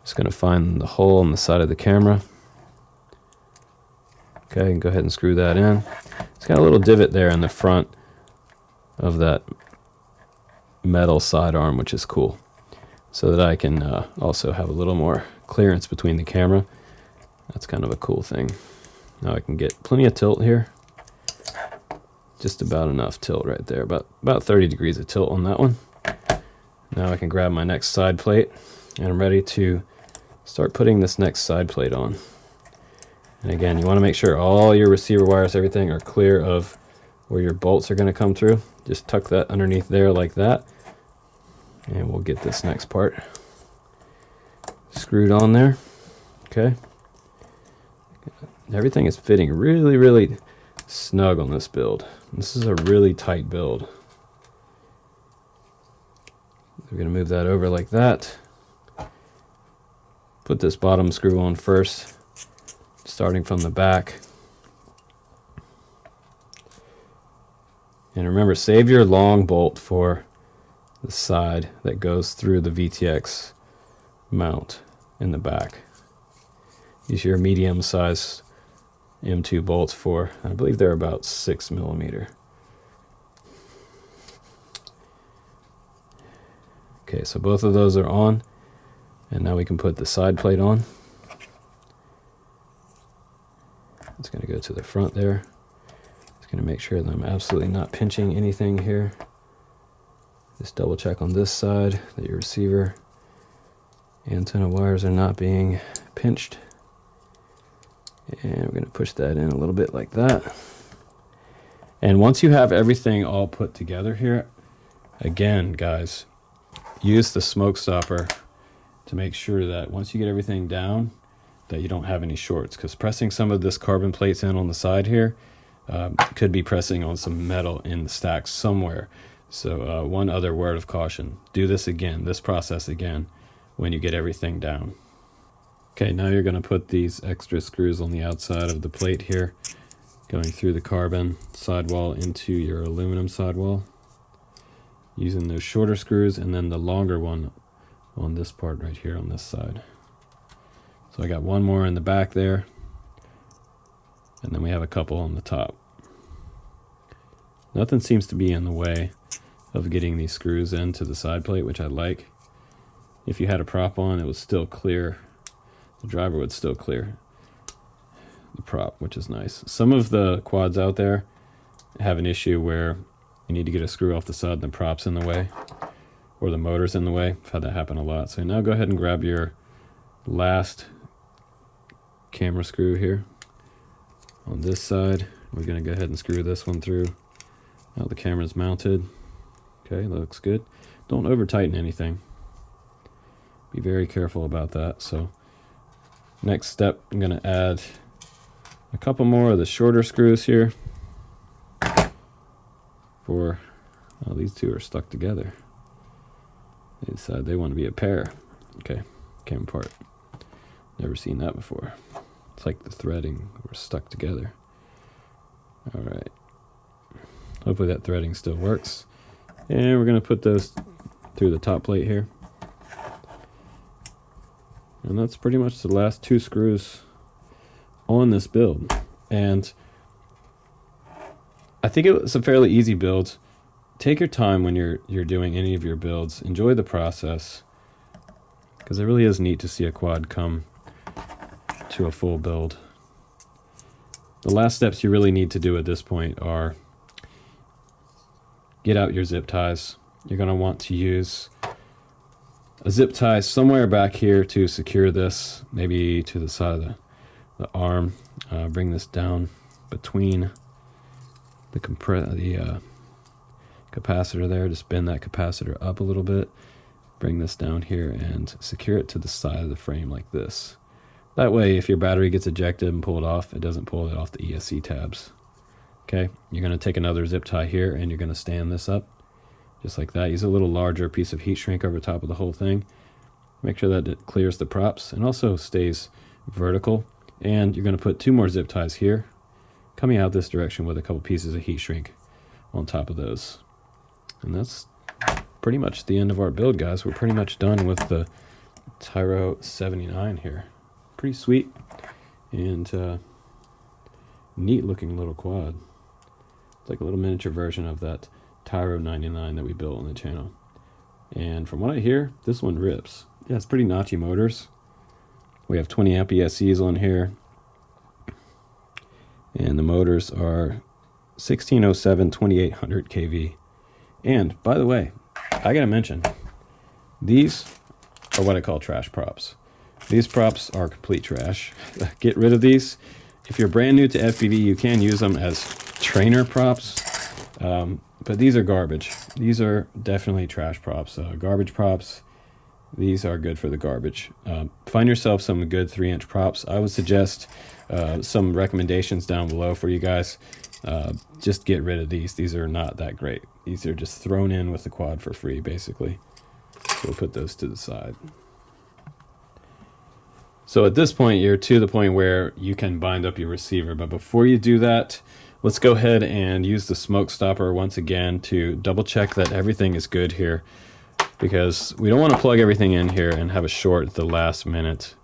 A: Just going to find the hole on the side of the camera. Okay, and go ahead and screw that in. It's got a little divot there in the front of that metal sidearm, which is cool, so that I can also have a little more clearance between the camera. That's kind of a cool thing. Now I can get plenty of tilt here. Just about enough tilt right there, about 30 degrees of tilt on that one. Now I can grab my next side plate, and I'm ready to start putting this next side plate on. And again, you want to make sure all your receiver wires, everything, are clear of where your bolts are going to come through. Just tuck that underneath there like that, and we'll get this next part screwed on there. Okay. Everything is fitting really, really snug on this build. This is a really tight build. We're going to move that over like that. put this bottom screw on first, starting from the back. And remember, save your long bolt for the side that goes through the VTX mount in the back. Use your medium size M2 bolts for, I believe they're about 6 millimeter. Okay, so both of those are on, and now we can put the side plate on. It's going to go to the front there. Just going to make sure that I'm absolutely not pinching anything here. Just double check on this side that your receiver antenna wires are not being pinched. And we're going to push that in a little bit like that. And once you have everything all put together here, again, guys, use the smoke stopper to make sure that once you get everything down, that you don't have any shorts. Because pressing some of this carbon plates in on the side here could be pressing on some metal in the stack somewhere. So one other word of caution, do this again, this process again, when you get everything down. Okay, now you're going to put these extra screws on the outside of the plate here, going through the carbon sidewall into your aluminum sidewall, using those shorter screws and then the longer one on this part right here on this side. So I got one more in the back there, and then we have a couple on the top. Nothing seems to be in the way of getting these screws into the side plate, which I like. If you had a prop on, it was still clear. The driver would still clear the prop, which is nice. Some of the quads out there have an issue where you need to get a screw off the side and the prop's in the way, or the motor's in the way. I've had that happen a lot. So now go ahead and grab your last camera screw here on this side. We're going to go ahead and screw this one through. Now the camera's mounted. Okay, looks good. Don't over tighten anything. Be very careful about that. So next step, I'm going to add a couple more of the shorter screws here. For, well, these two are stuck together. They decide they want to be a pair. Okay, came apart. Never seen that before. It's like the threading were stuck together. All right. Hopefully that threading still works. And we're going to put those through the top plate here. And that's pretty much the last two screws on this build. And I think it was a fairly easy build. Take your time when you're doing any of your builds. Enjoy the process, because it really is neat to see a quad come to a full build. The last steps you really need to do at this point are get out your zip ties. You're going to want to use a zip tie somewhere back here to secure this, maybe to the side of the arm. Bring this down between the capacitor there. Just bend that capacitor up a little bit. Bring this down here and secure it to the side of the frame like this. That way, if your battery gets ejected and pulled off, it doesn't pull it off the ESC tabs. Okay, you're going to take another zip tie here and you're going to stand this up just like that. Use a little larger piece of heat shrink over top of the whole thing. Make sure that it clears the props and also stays vertical. And you're going to put two more zip ties here, coming out this direction with a couple pieces of heat shrink on top of those. And that's pretty much the end of our build, guys. We're pretty much done with the TYRO79 here. Pretty sweet and neat looking little quad. It's like a little miniature version of that TYRO99 that we built on the channel. And from what I hear, this one rips. Yeah, it's pretty notchy motors. We have 20 amp ESCs on here. And the motors are 1607 2800 kV. And by the way, I gotta mention, these are what I call trash props. These props are complete trash. Get rid of these. If you're brand new to FPV, you can use them as trainer props, but these are garbage. These are definitely trash props, garbage props. These are good for the garbage. Find yourself some good 3-inch props. I would suggest some recommendations down below for you guys. Just get rid of these. These are not that great. These are just thrown in with the quad for free, basically. So we'll put those to the side. So at this point, you're to the point where you can bind up your receiver. But before you do that, let's go ahead and use the smoke stopper once again to double check that everything is good here, because we don't want to plug everything in here and have a short at the last minute.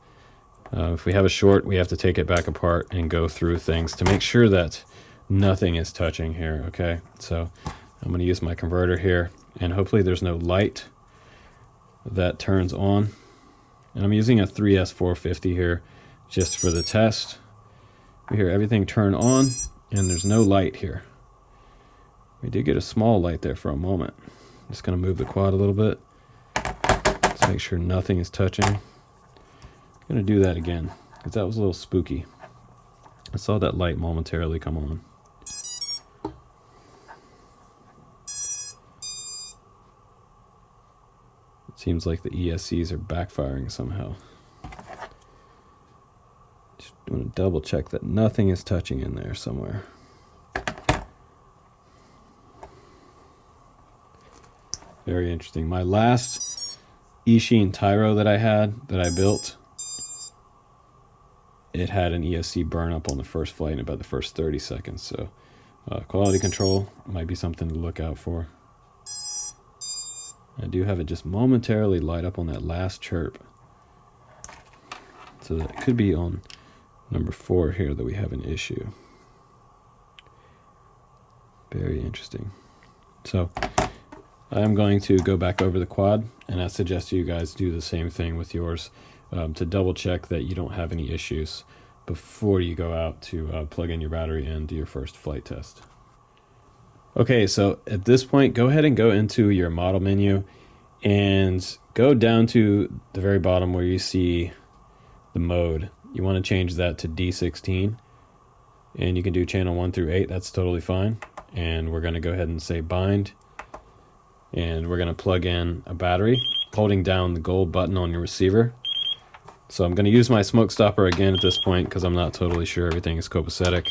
A: If we have a short, we have to take it back apart and go through things to make sure that nothing is touching here, okay? So I'm going to use my converter here, and hopefully there's no light that turns on. And I'm using a 3S450 here just for the test. We hear everything turn on, and there's no light here. We did get a small light there for a moment. Just going to move the quad a little bit. Let's make sure nothing is touching. I'm going to do that again, because that was a little spooky. I saw that light momentarily come on. It seems like the ESCs are backfiring somehow. Just want to double check that nothing is touching in there somewhere. Very interesting. My last Eachine Tyro that I built, it had an ESC burn up on the first flight in about the first 30 seconds. So quality control might be something to look out for. I do have it just momentarily light up on that last chirp. So that could be on number 4 here that we have an issue. Very interesting. So I'm going to go back over the quad, and I suggest you guys do the same thing with yours to double check that you don't have any issues before you go out to plug in your battery and do your first flight test. Okay, so at this point, go ahead and go into your model menu and go down to the very bottom where you see the mode. You want to change that to D16, and you can do channel 1 through 8. That's totally fine. And we're going to go ahead and say bind, and we're going to plug in a battery, holding down the gold button on your receiver. So I'm going to use my smoke stopper again at this point because I'm not totally sure everything is copacetic.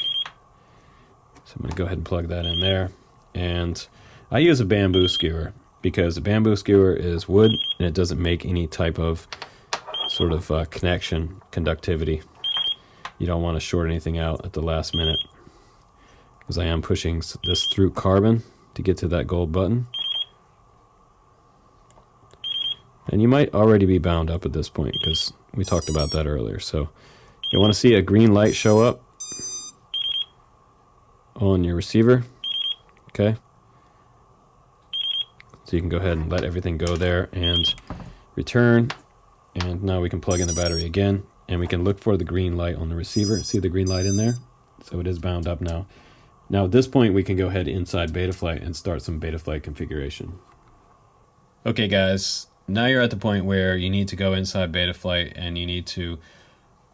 A: So I'm going to go ahead and plug that in there. And I use a bamboo skewer because a bamboo skewer is wood and it doesn't make any type of sort of conductivity. You don't want to short anything out at the last minute, because I am pushing this through carbon to get to that gold button. And you might already be bound up at this point because we talked about that earlier. So you want to see a green light show up on your receiver. Okay, so you can go ahead and let everything go there and return, and now we can plug in the battery again, and we can look for the green light on the receiver. See the green light in there? So it is bound up now. Now at this point we can go ahead inside Betaflight and start some Betaflight configuration. Okay guys, now you're at the point where you need to go inside Betaflight and you need to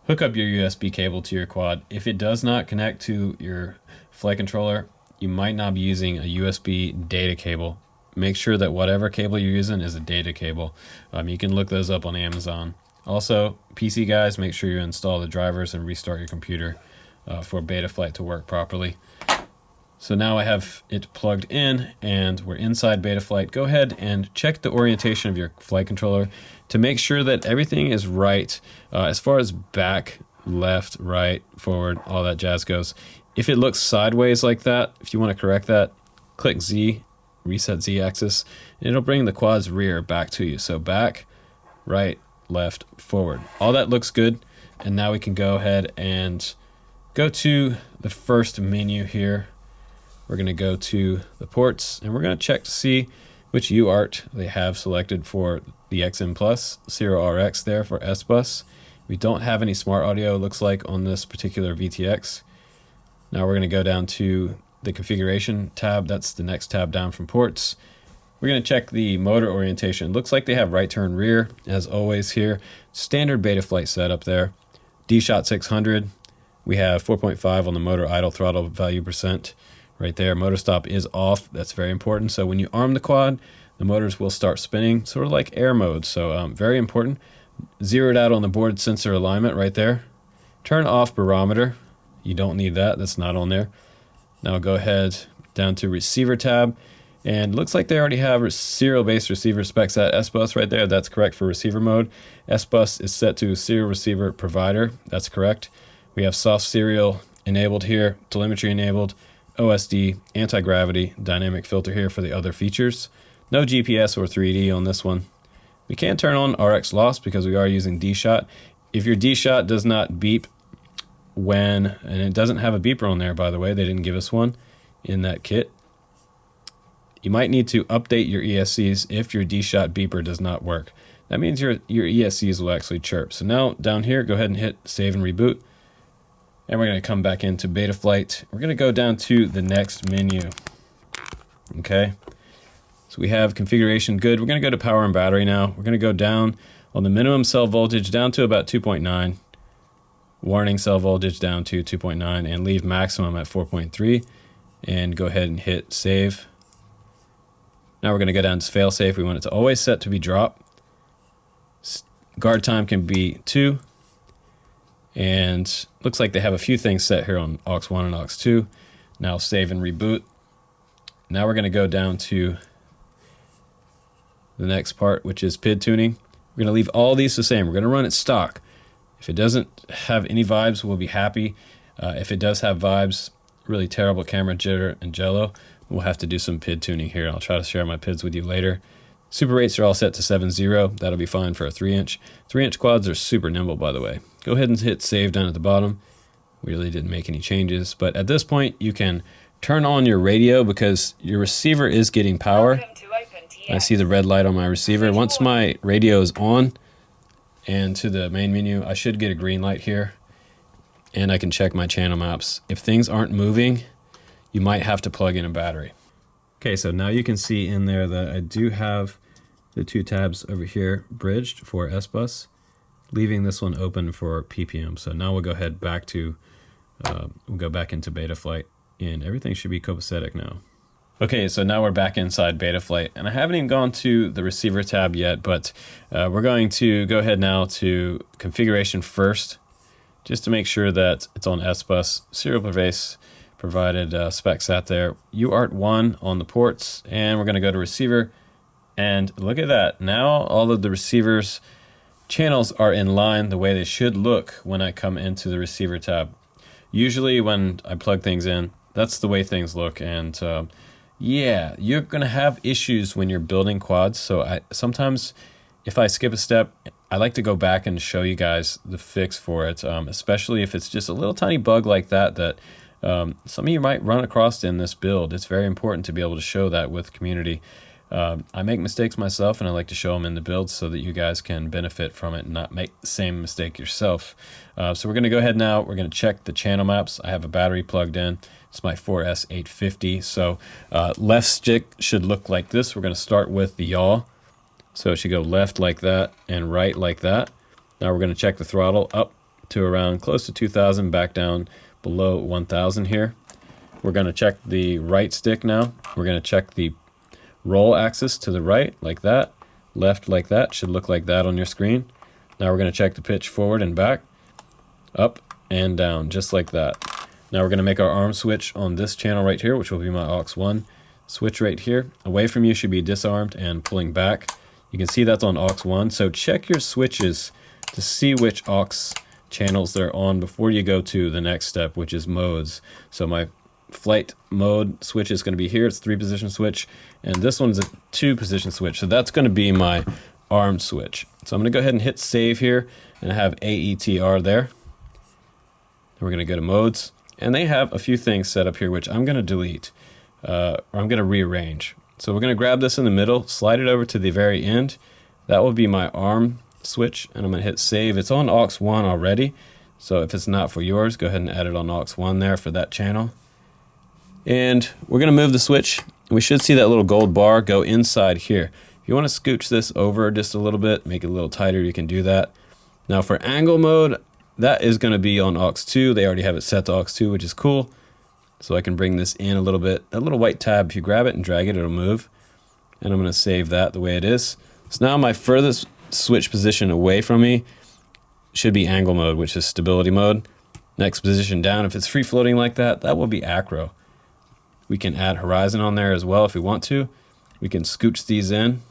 A: hook up your USB cable to your quad. If it does not connect to your flight controller, you might not be using a USB data cable. Make sure that whatever cable you're using is a data cable. You can look those up on Amazon. Also, PC guys, make sure you install the drivers and restart your computer for Betaflight to work properly. So now I have it plugged in and we're inside Betaflight. Go ahead and check the orientation of your flight controller to make sure that everything is right as far as back, left, right, forward, all that jazz goes. If it looks sideways like that, if you want to correct that, click Z, reset Z axis, and it'll bring the quad's rear back to you. So back, right, left, forward. All that looks good. And now we can go ahead and go to the first menu here. We're going to go to the ports, and we're going to check to see which UART they have selected for the XM Plus, 0RX there for S-Bus. We don't have any smart audio, it looks like, on this particular VTX. Now we're going to go down to the configuration tab. That's the next tab down from ports. We're going to check the motor orientation. Looks like they have right turn rear, as always here. Standard Betaflight setup there. D-Shot 600. We have 4.5 on the motor idle throttle value percent right there. Motor stop is off. That's very important. So when you arm the quad, the motors will start spinning, sort of like air mode. So very important. Zeroed out on the board sensor alignment right there. Turn off barometer. You don't need that. That's not on there. Now go ahead down to receiver tab. And it looks like they already have serial-based receiver specs at S-Bus right there. That's correct for receiver mode. S-Bus is set to serial receiver provider. That's correct. We have soft serial enabled here, telemetry enabled, OSD, anti-gravity, dynamic filter here for the other features. No GPS or 3D on this one. We can turn on RX loss because we are using D-Shot. If your D-Shot does not beep and it doesn't have a beeper on there, by the way, they didn't give us one in that kit, you might need to update your ESCs if your D-Shot beeper does not work. That means your ESCs will actually chirp. So now down here, go ahead and hit save and reboot. And we're going to come back into Betaflight. We're going to go down to the next menu. Okay. So we have configuration good. We're going to go to power and battery now. We're going to go down on the minimum cell voltage down to about 2.9. Warning cell voltage down to 2.9 and leave maximum at 4.3. And go ahead and hit save. Now we're going to go down to failsafe. We want it to always set to be drop. Guard time can be 2. And looks like they have a few things set here on aux 1 and aux 2. Now save and reboot. Now we're going to go down to the next part, which is PID tuning. We're going to leave all these the same. We're going to run it stock. If it doesn't have any vibes, we'll be happy. If it does have vibes, really terrible camera jitter and jello, we'll have to do some PID tuning here. I'll try to share my PIDs with you later. Super rates are all set to 7.0. That'll be fine for a 3-inch. 3-inch quads are super nimble, by the way. Go ahead and hit save down at the bottom. We really didn't make any changes, but at this point you can turn on your radio because your receiver is getting power. I see the red light on my receiver. Once my radio is on and to the main menu, I should get a green light here, and I can check my channel maps. If things aren't moving, you might have to plug in a battery. Okay, so now you can see in there that I do have the 2 tabs over here bridged for S-Bus, leaving this one open for PPM. So now we'll go ahead back to, we'll go back into Betaflight, and everything should be copacetic now. Okay, so now we're back inside Betaflight, and I haven't even gone to the receiver tab yet, but we're going to go ahead now to configuration first, just to make sure that it's on S-Bus, serial pervasive provided specs out there. UART 1 on the ports, and we're going to go to receiver, and look at that. Now all of the receivers channels are in line the way they should look when I come into the receiver tab. Usually when I plug things in, that's the way things look, and yeah, you're going to have issues when you're building quads. So sometimes if I skip a step, I like to go back and show you guys the fix for it, especially if it's just a little tiny bug like that some of you might run across in this build. It's very important to be able to show that with community. I make mistakes myself, and I like to show them in the build so that you guys can benefit from it and not make the same mistake yourself. So we're going to go ahead now. We're going to check the channel maps. I have a battery plugged in. It's my 4S850. So left stick should look like this. We're going to start with the yaw. So it should go left like that and right like that. Now we're going to check the throttle up to around close to 2,000, back down below 1,000 here. We're going to check the right stick now. We're going to check the roll axis to the right like that, left like that. Should look like that on your screen. Now we're going to check the pitch forward and back, up and down, just like that. Now we're going to make our arm switch on this channel right here, which will be my aux 1 switch right here. Away from you should be disarmed and pulling back. You can see that's on aux 1. So check your switches to see which aux channels they're on before you go to the next step, which is modes. So my flight mode switch is going to be here. It's 3-position switch, and this one's a 2-position switch. So that's going to be my arm switch. So I'm going to go ahead and hit save here, and I have AETR there. And we're going to go to modes, and they have a few things set up here which I'm going to delete, or I'm going to rearrange. So we're going to grab this in the middle, slide it over to the very end. That will be my arm switch, and I'm going to hit save. It's on aux 1 already, so if it's not for yours, go ahead and add it on aux 1 there for that channel. And we're going to move the switch. We should see that little gold bar go inside here. If you want to scooch this over just a little bit, make it a little tighter, you can do that. Now for angle mode, that is going to be on aux 2. They already have it set to aux 2, which is cool. So I can bring this in a little bit. That little white tab, if you grab it and drag it, it'll move. And I'm going to save that the way it is. So now my furthest switch position away from me should be angle mode, which is stability mode. Next position down, if it's free floating like that, that will be acro. We can add horizon on there as well if we want to. We can scooch these in.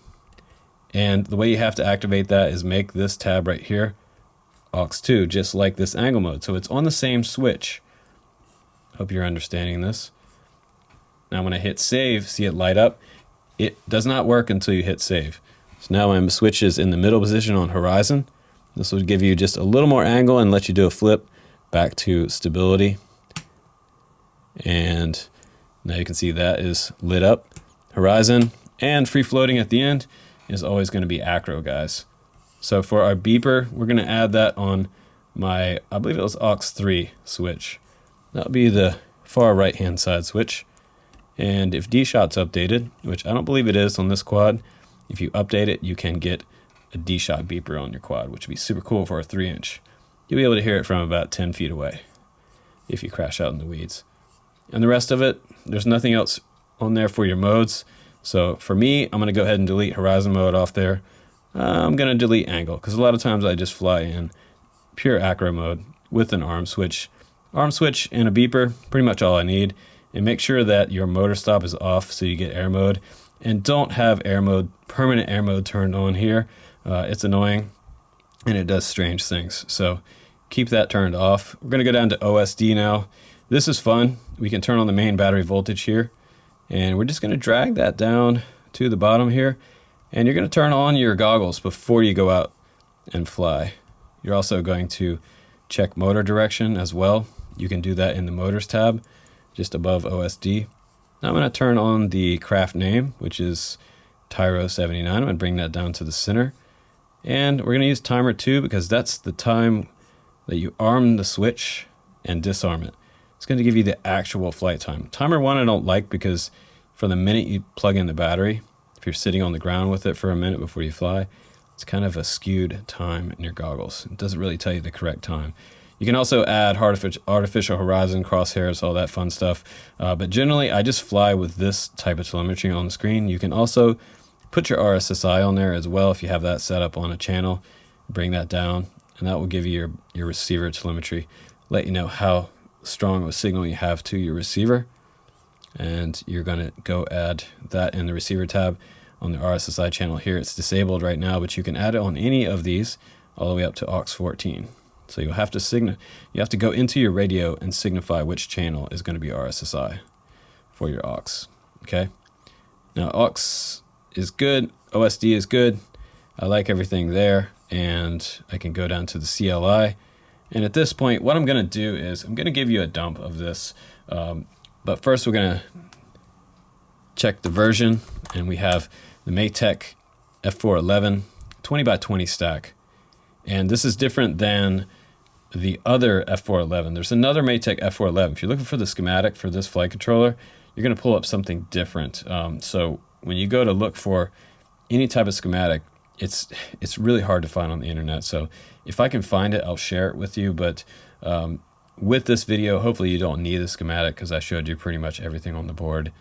A: And the way you have to activate that is make this tab right here aux2, just like this angle mode. So it's on the same switch. Hope you're understanding this. Now when I hit save, see it light up? It does not work until you hit save. So now my switch is in the middle position on horizon. This will give you just a little more angle and let you do a flip back to stability. And now you can see that is lit up. Horizon and free floating at the end is always going to be acro, guys. So for our beeper, we're going to add that on my, I believe it was aux3 switch. That'll be the far right hand side switch. And if D-Shot's updated, which I don't believe it is on this quad, if you update it, you can get a D-Shot beeper on your quad, which would be super cool for a 3-inch. You'll be able to hear it from about 10 feet away if you crash out in the weeds. And the rest of it, there's nothing else on there for your modes. So for me, I'm going to go ahead and delete horizon mode off there. I'm going to delete angle because a lot of times I just fly in pure acro mode with an arm switch. Arm switch and a beeper, pretty much all I need. And make sure that your motor stop is off so you get air mode. And don't have air mode, permanent air mode turned on here. It's annoying and it does strange things. So keep that turned off. We're going to go down to OSD now. This is fun. We can turn on the main battery voltage here. And we're just going to drag that down to the bottom here. And you're going to turn on your goggles before you go out and fly. You're also going to check motor direction as well. You can do that in the motors tab just above OSD. Now I'm going to turn on the craft name, which is TYRO79. I'm going to bring that down to the center. And we're going to use timer 2 because that's the time that you arm the switch and disarm it. It's going to give you the actual flight time. Timer 1 I don't like because from the minute you plug in the battery, if you're sitting on the ground with it for a minute before you fly, it's kind of a skewed time in your goggles. It doesn't really tell you the correct time. You can also add artificial horizon, crosshairs, all that fun stuff. But generally, I just fly with this type of telemetry on the screen. You can also put your RSSI on there as well if you have that set up on a channel. Bring that down, and that will give you your receiver telemetry. Let you know how strong of a signal you have to your receiver. And you're going to go add that in the receiver tab on the RSSI channel here. It's disabled right now, but you can add it on any of these all the way up to aux 14. So you'll have to you have to go into your radio and signify which channel is going to be RSSI for your aux. Okay. Now aux is good, OSD is good. I like everything there, and I can go down to the CLI. And at this point, what I'm going to do is I'm going to give you a dump of this. But first we're going to check the version, and we have the Maytech F411 20x20 stack. And this is different than the other F411. There's another Maytech F411. If you're looking for the schematic for this flight controller, you're going to pull up something different. So when you go to look for any type of schematic, it's really hard to find on the internet. So if I can find it, I'll share it with you. But with this video, hopefully you don't need a schematic because I showed you pretty much everything on the board.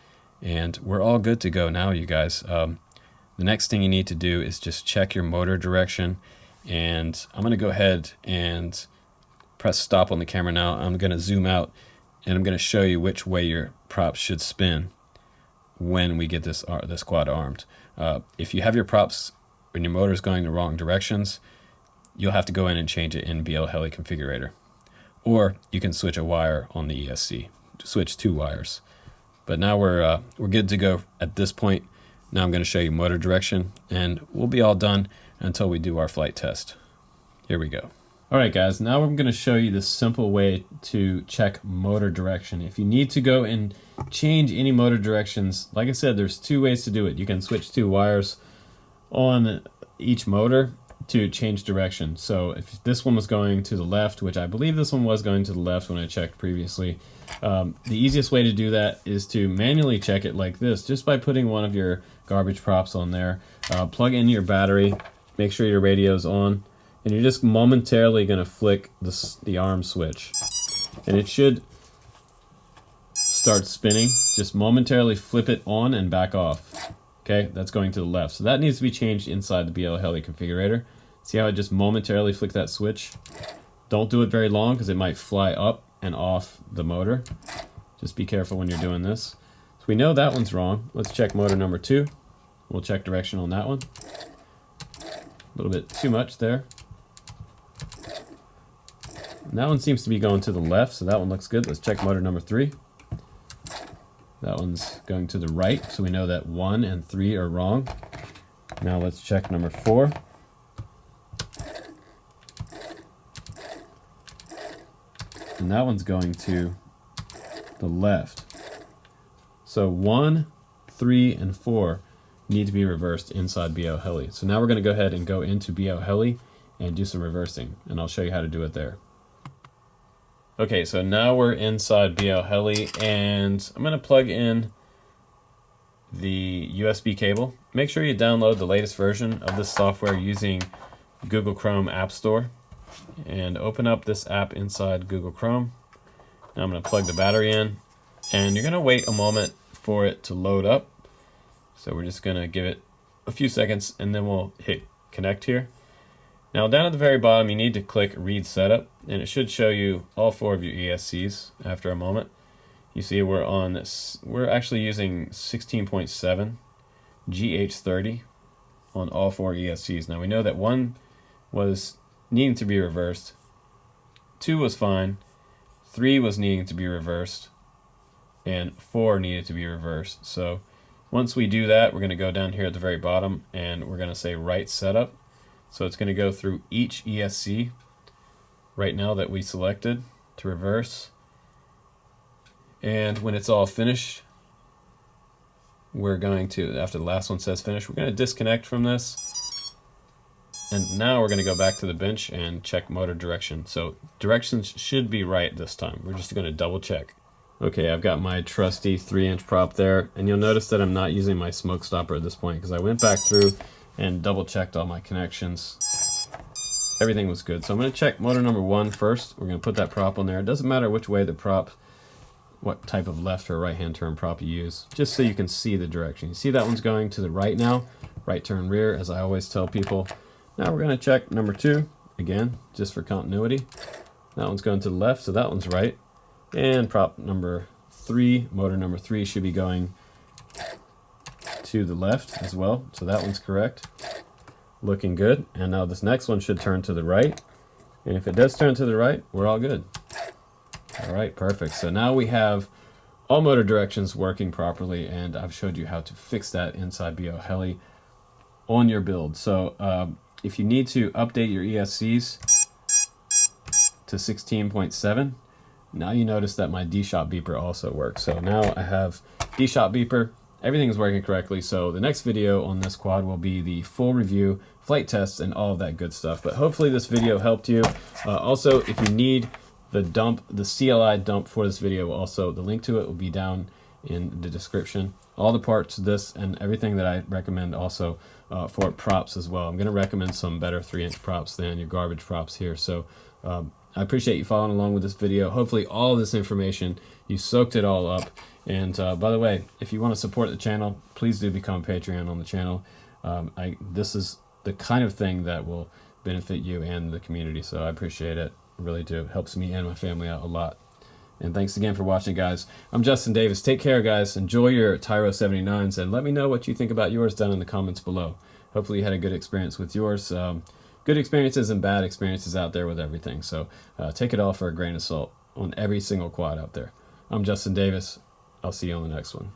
A: And we're all good to go now, you guys. The next thing you need to do is just check your motor direction. And I'm going to go ahead and press stop on the camera now. I'm going to zoom out, and I'm going to show you which way your props should spin when we get this quad armed. If you have your props and your motor is going the wrong directions, you'll have to go in and change it in BL Heli Configurator. Or you can switch a wire on the ESC, switch 2 wires. But now we're good to go at this point. Now I'm going to show you motor direction, and we'll be all done until we do our flight test. Here we go. All right, guys, now I'm going to show you the simple way to check motor direction. If you need to go and change any motor directions, like I said, there's 2 ways to do it. You can switch 2 wires on each motor to change direction. So if this one was going to the left, which I believe this one was going to the left when I checked previously, the easiest way to do that is to manually check it like this, just by putting one of your garbage props on there. Plug in your battery, make sure your radio's on, and you're just momentarily going to flick the arm switch. And it should start spinning. Just momentarily flip it on and back off. Okay, that's going to the left. So that needs to be changed inside the BL Heli Configurator. See how it just momentarily flicked that switch? Don't do it very long because it might fly up and off the motor. Just be careful when you're doing this. we know that one's wrong. Let's check motor number 2. We'll check direction on that one. A little bit too much there. And that one seems to be going to the left, so that one looks good. Let's check motor number 3. That one's going to the right, so we know that 1 and 3 are wrong. Now let's check number 4. And that one's going to the left. So 1, 3, and 4 need to be reversed inside BO Heli. So now we're going to go ahead and go into BO Heli and do some reversing, and I'll show you how to do it there. Okay, so now we're inside BO Heli, and I'm going to plug in the USB cable. Make sure you download the latest version of this software using Google Chrome App Store, and open up this app inside Google Chrome. Now I'm going to plug the battery in, and you're going to wait a moment for it to load up. So we're just going to give it a few seconds, and then we'll hit connect here. Now down at the very bottom, you need to click Read Setup, and it should show you all 4 of your ESCs after a moment. You see we're actually using 16.7 GH30 on all 4 ESCs. Now we know that 1 was needing to be reversed, 2 was fine, 3 was needing to be reversed, and 4 needed to be reversed. So once we do that, we're going to go down here at the very bottom, and we're going to say Write Setup. So it's going to go through each ESC right now that we selected to reverse. And when it's all finished, we're going to, after the last one says finish, we're going to disconnect from this. And now we're going to go back to the bench and check motor direction. So directions should be right this time. We're just going to double check. Okay, I've got my trusty 3-inch prop there, and you'll notice that I'm not using my smoke stopper at this point because I went back through and double checked all my connections. Everything was good. So I'm going to check motor number 1 first. We're going to put that prop on there. It doesn't matter which way the prop, what type of left or right hand turn prop you use, just so you can see the direction. You see that one's going to the right now, right turn rear, as I always tell people. Now we're going to check number 2 again, just for continuity. That one's going to the left, so that one's right. And prop number 3, motor number 3, should be going to the left as well, so that one's correct. Looking good. And now this next one should turn to the right, and if it does turn to the right, we're all good. All right, perfect. So now we have all motor directions working properly, and I've showed you how to fix that inside BO Heli on your build. So if you need to update your ESCs to 16.7, now you notice that my D-Shot beeper also works. So now I have D-Shot beeper, everything is working correctly. So the next video on this quad will be the full review, flight tests, and all of that good stuff. But hopefully this video helped you. Also, if you need the dump, the CLI dump for this video, also the link to it will be down in the description. All the parts of this and everything that I recommend also for props as well. I'm going to recommend some better 3-inch props than your garbage props here. So I appreciate you following along with this video. Hopefully all this information, you soaked it all up. And by the way, if you want to support the channel, please do become a Patreon on the channel. This is the kind of thing that will benefit you and the community, so I appreciate it. Really do. It helps me and my family out a lot. And thanks again for watching, guys. I'm Justin Davis. Take care, guys. Enjoy your TYRO79s, and let me know what you think about yours down in the comments below. Hopefully you had a good experience with yours. Good experiences and bad experiences out there with everything. So take it all for a grain of salt on every single quad out there. I'm Justin Davis. I'll see you on the next one.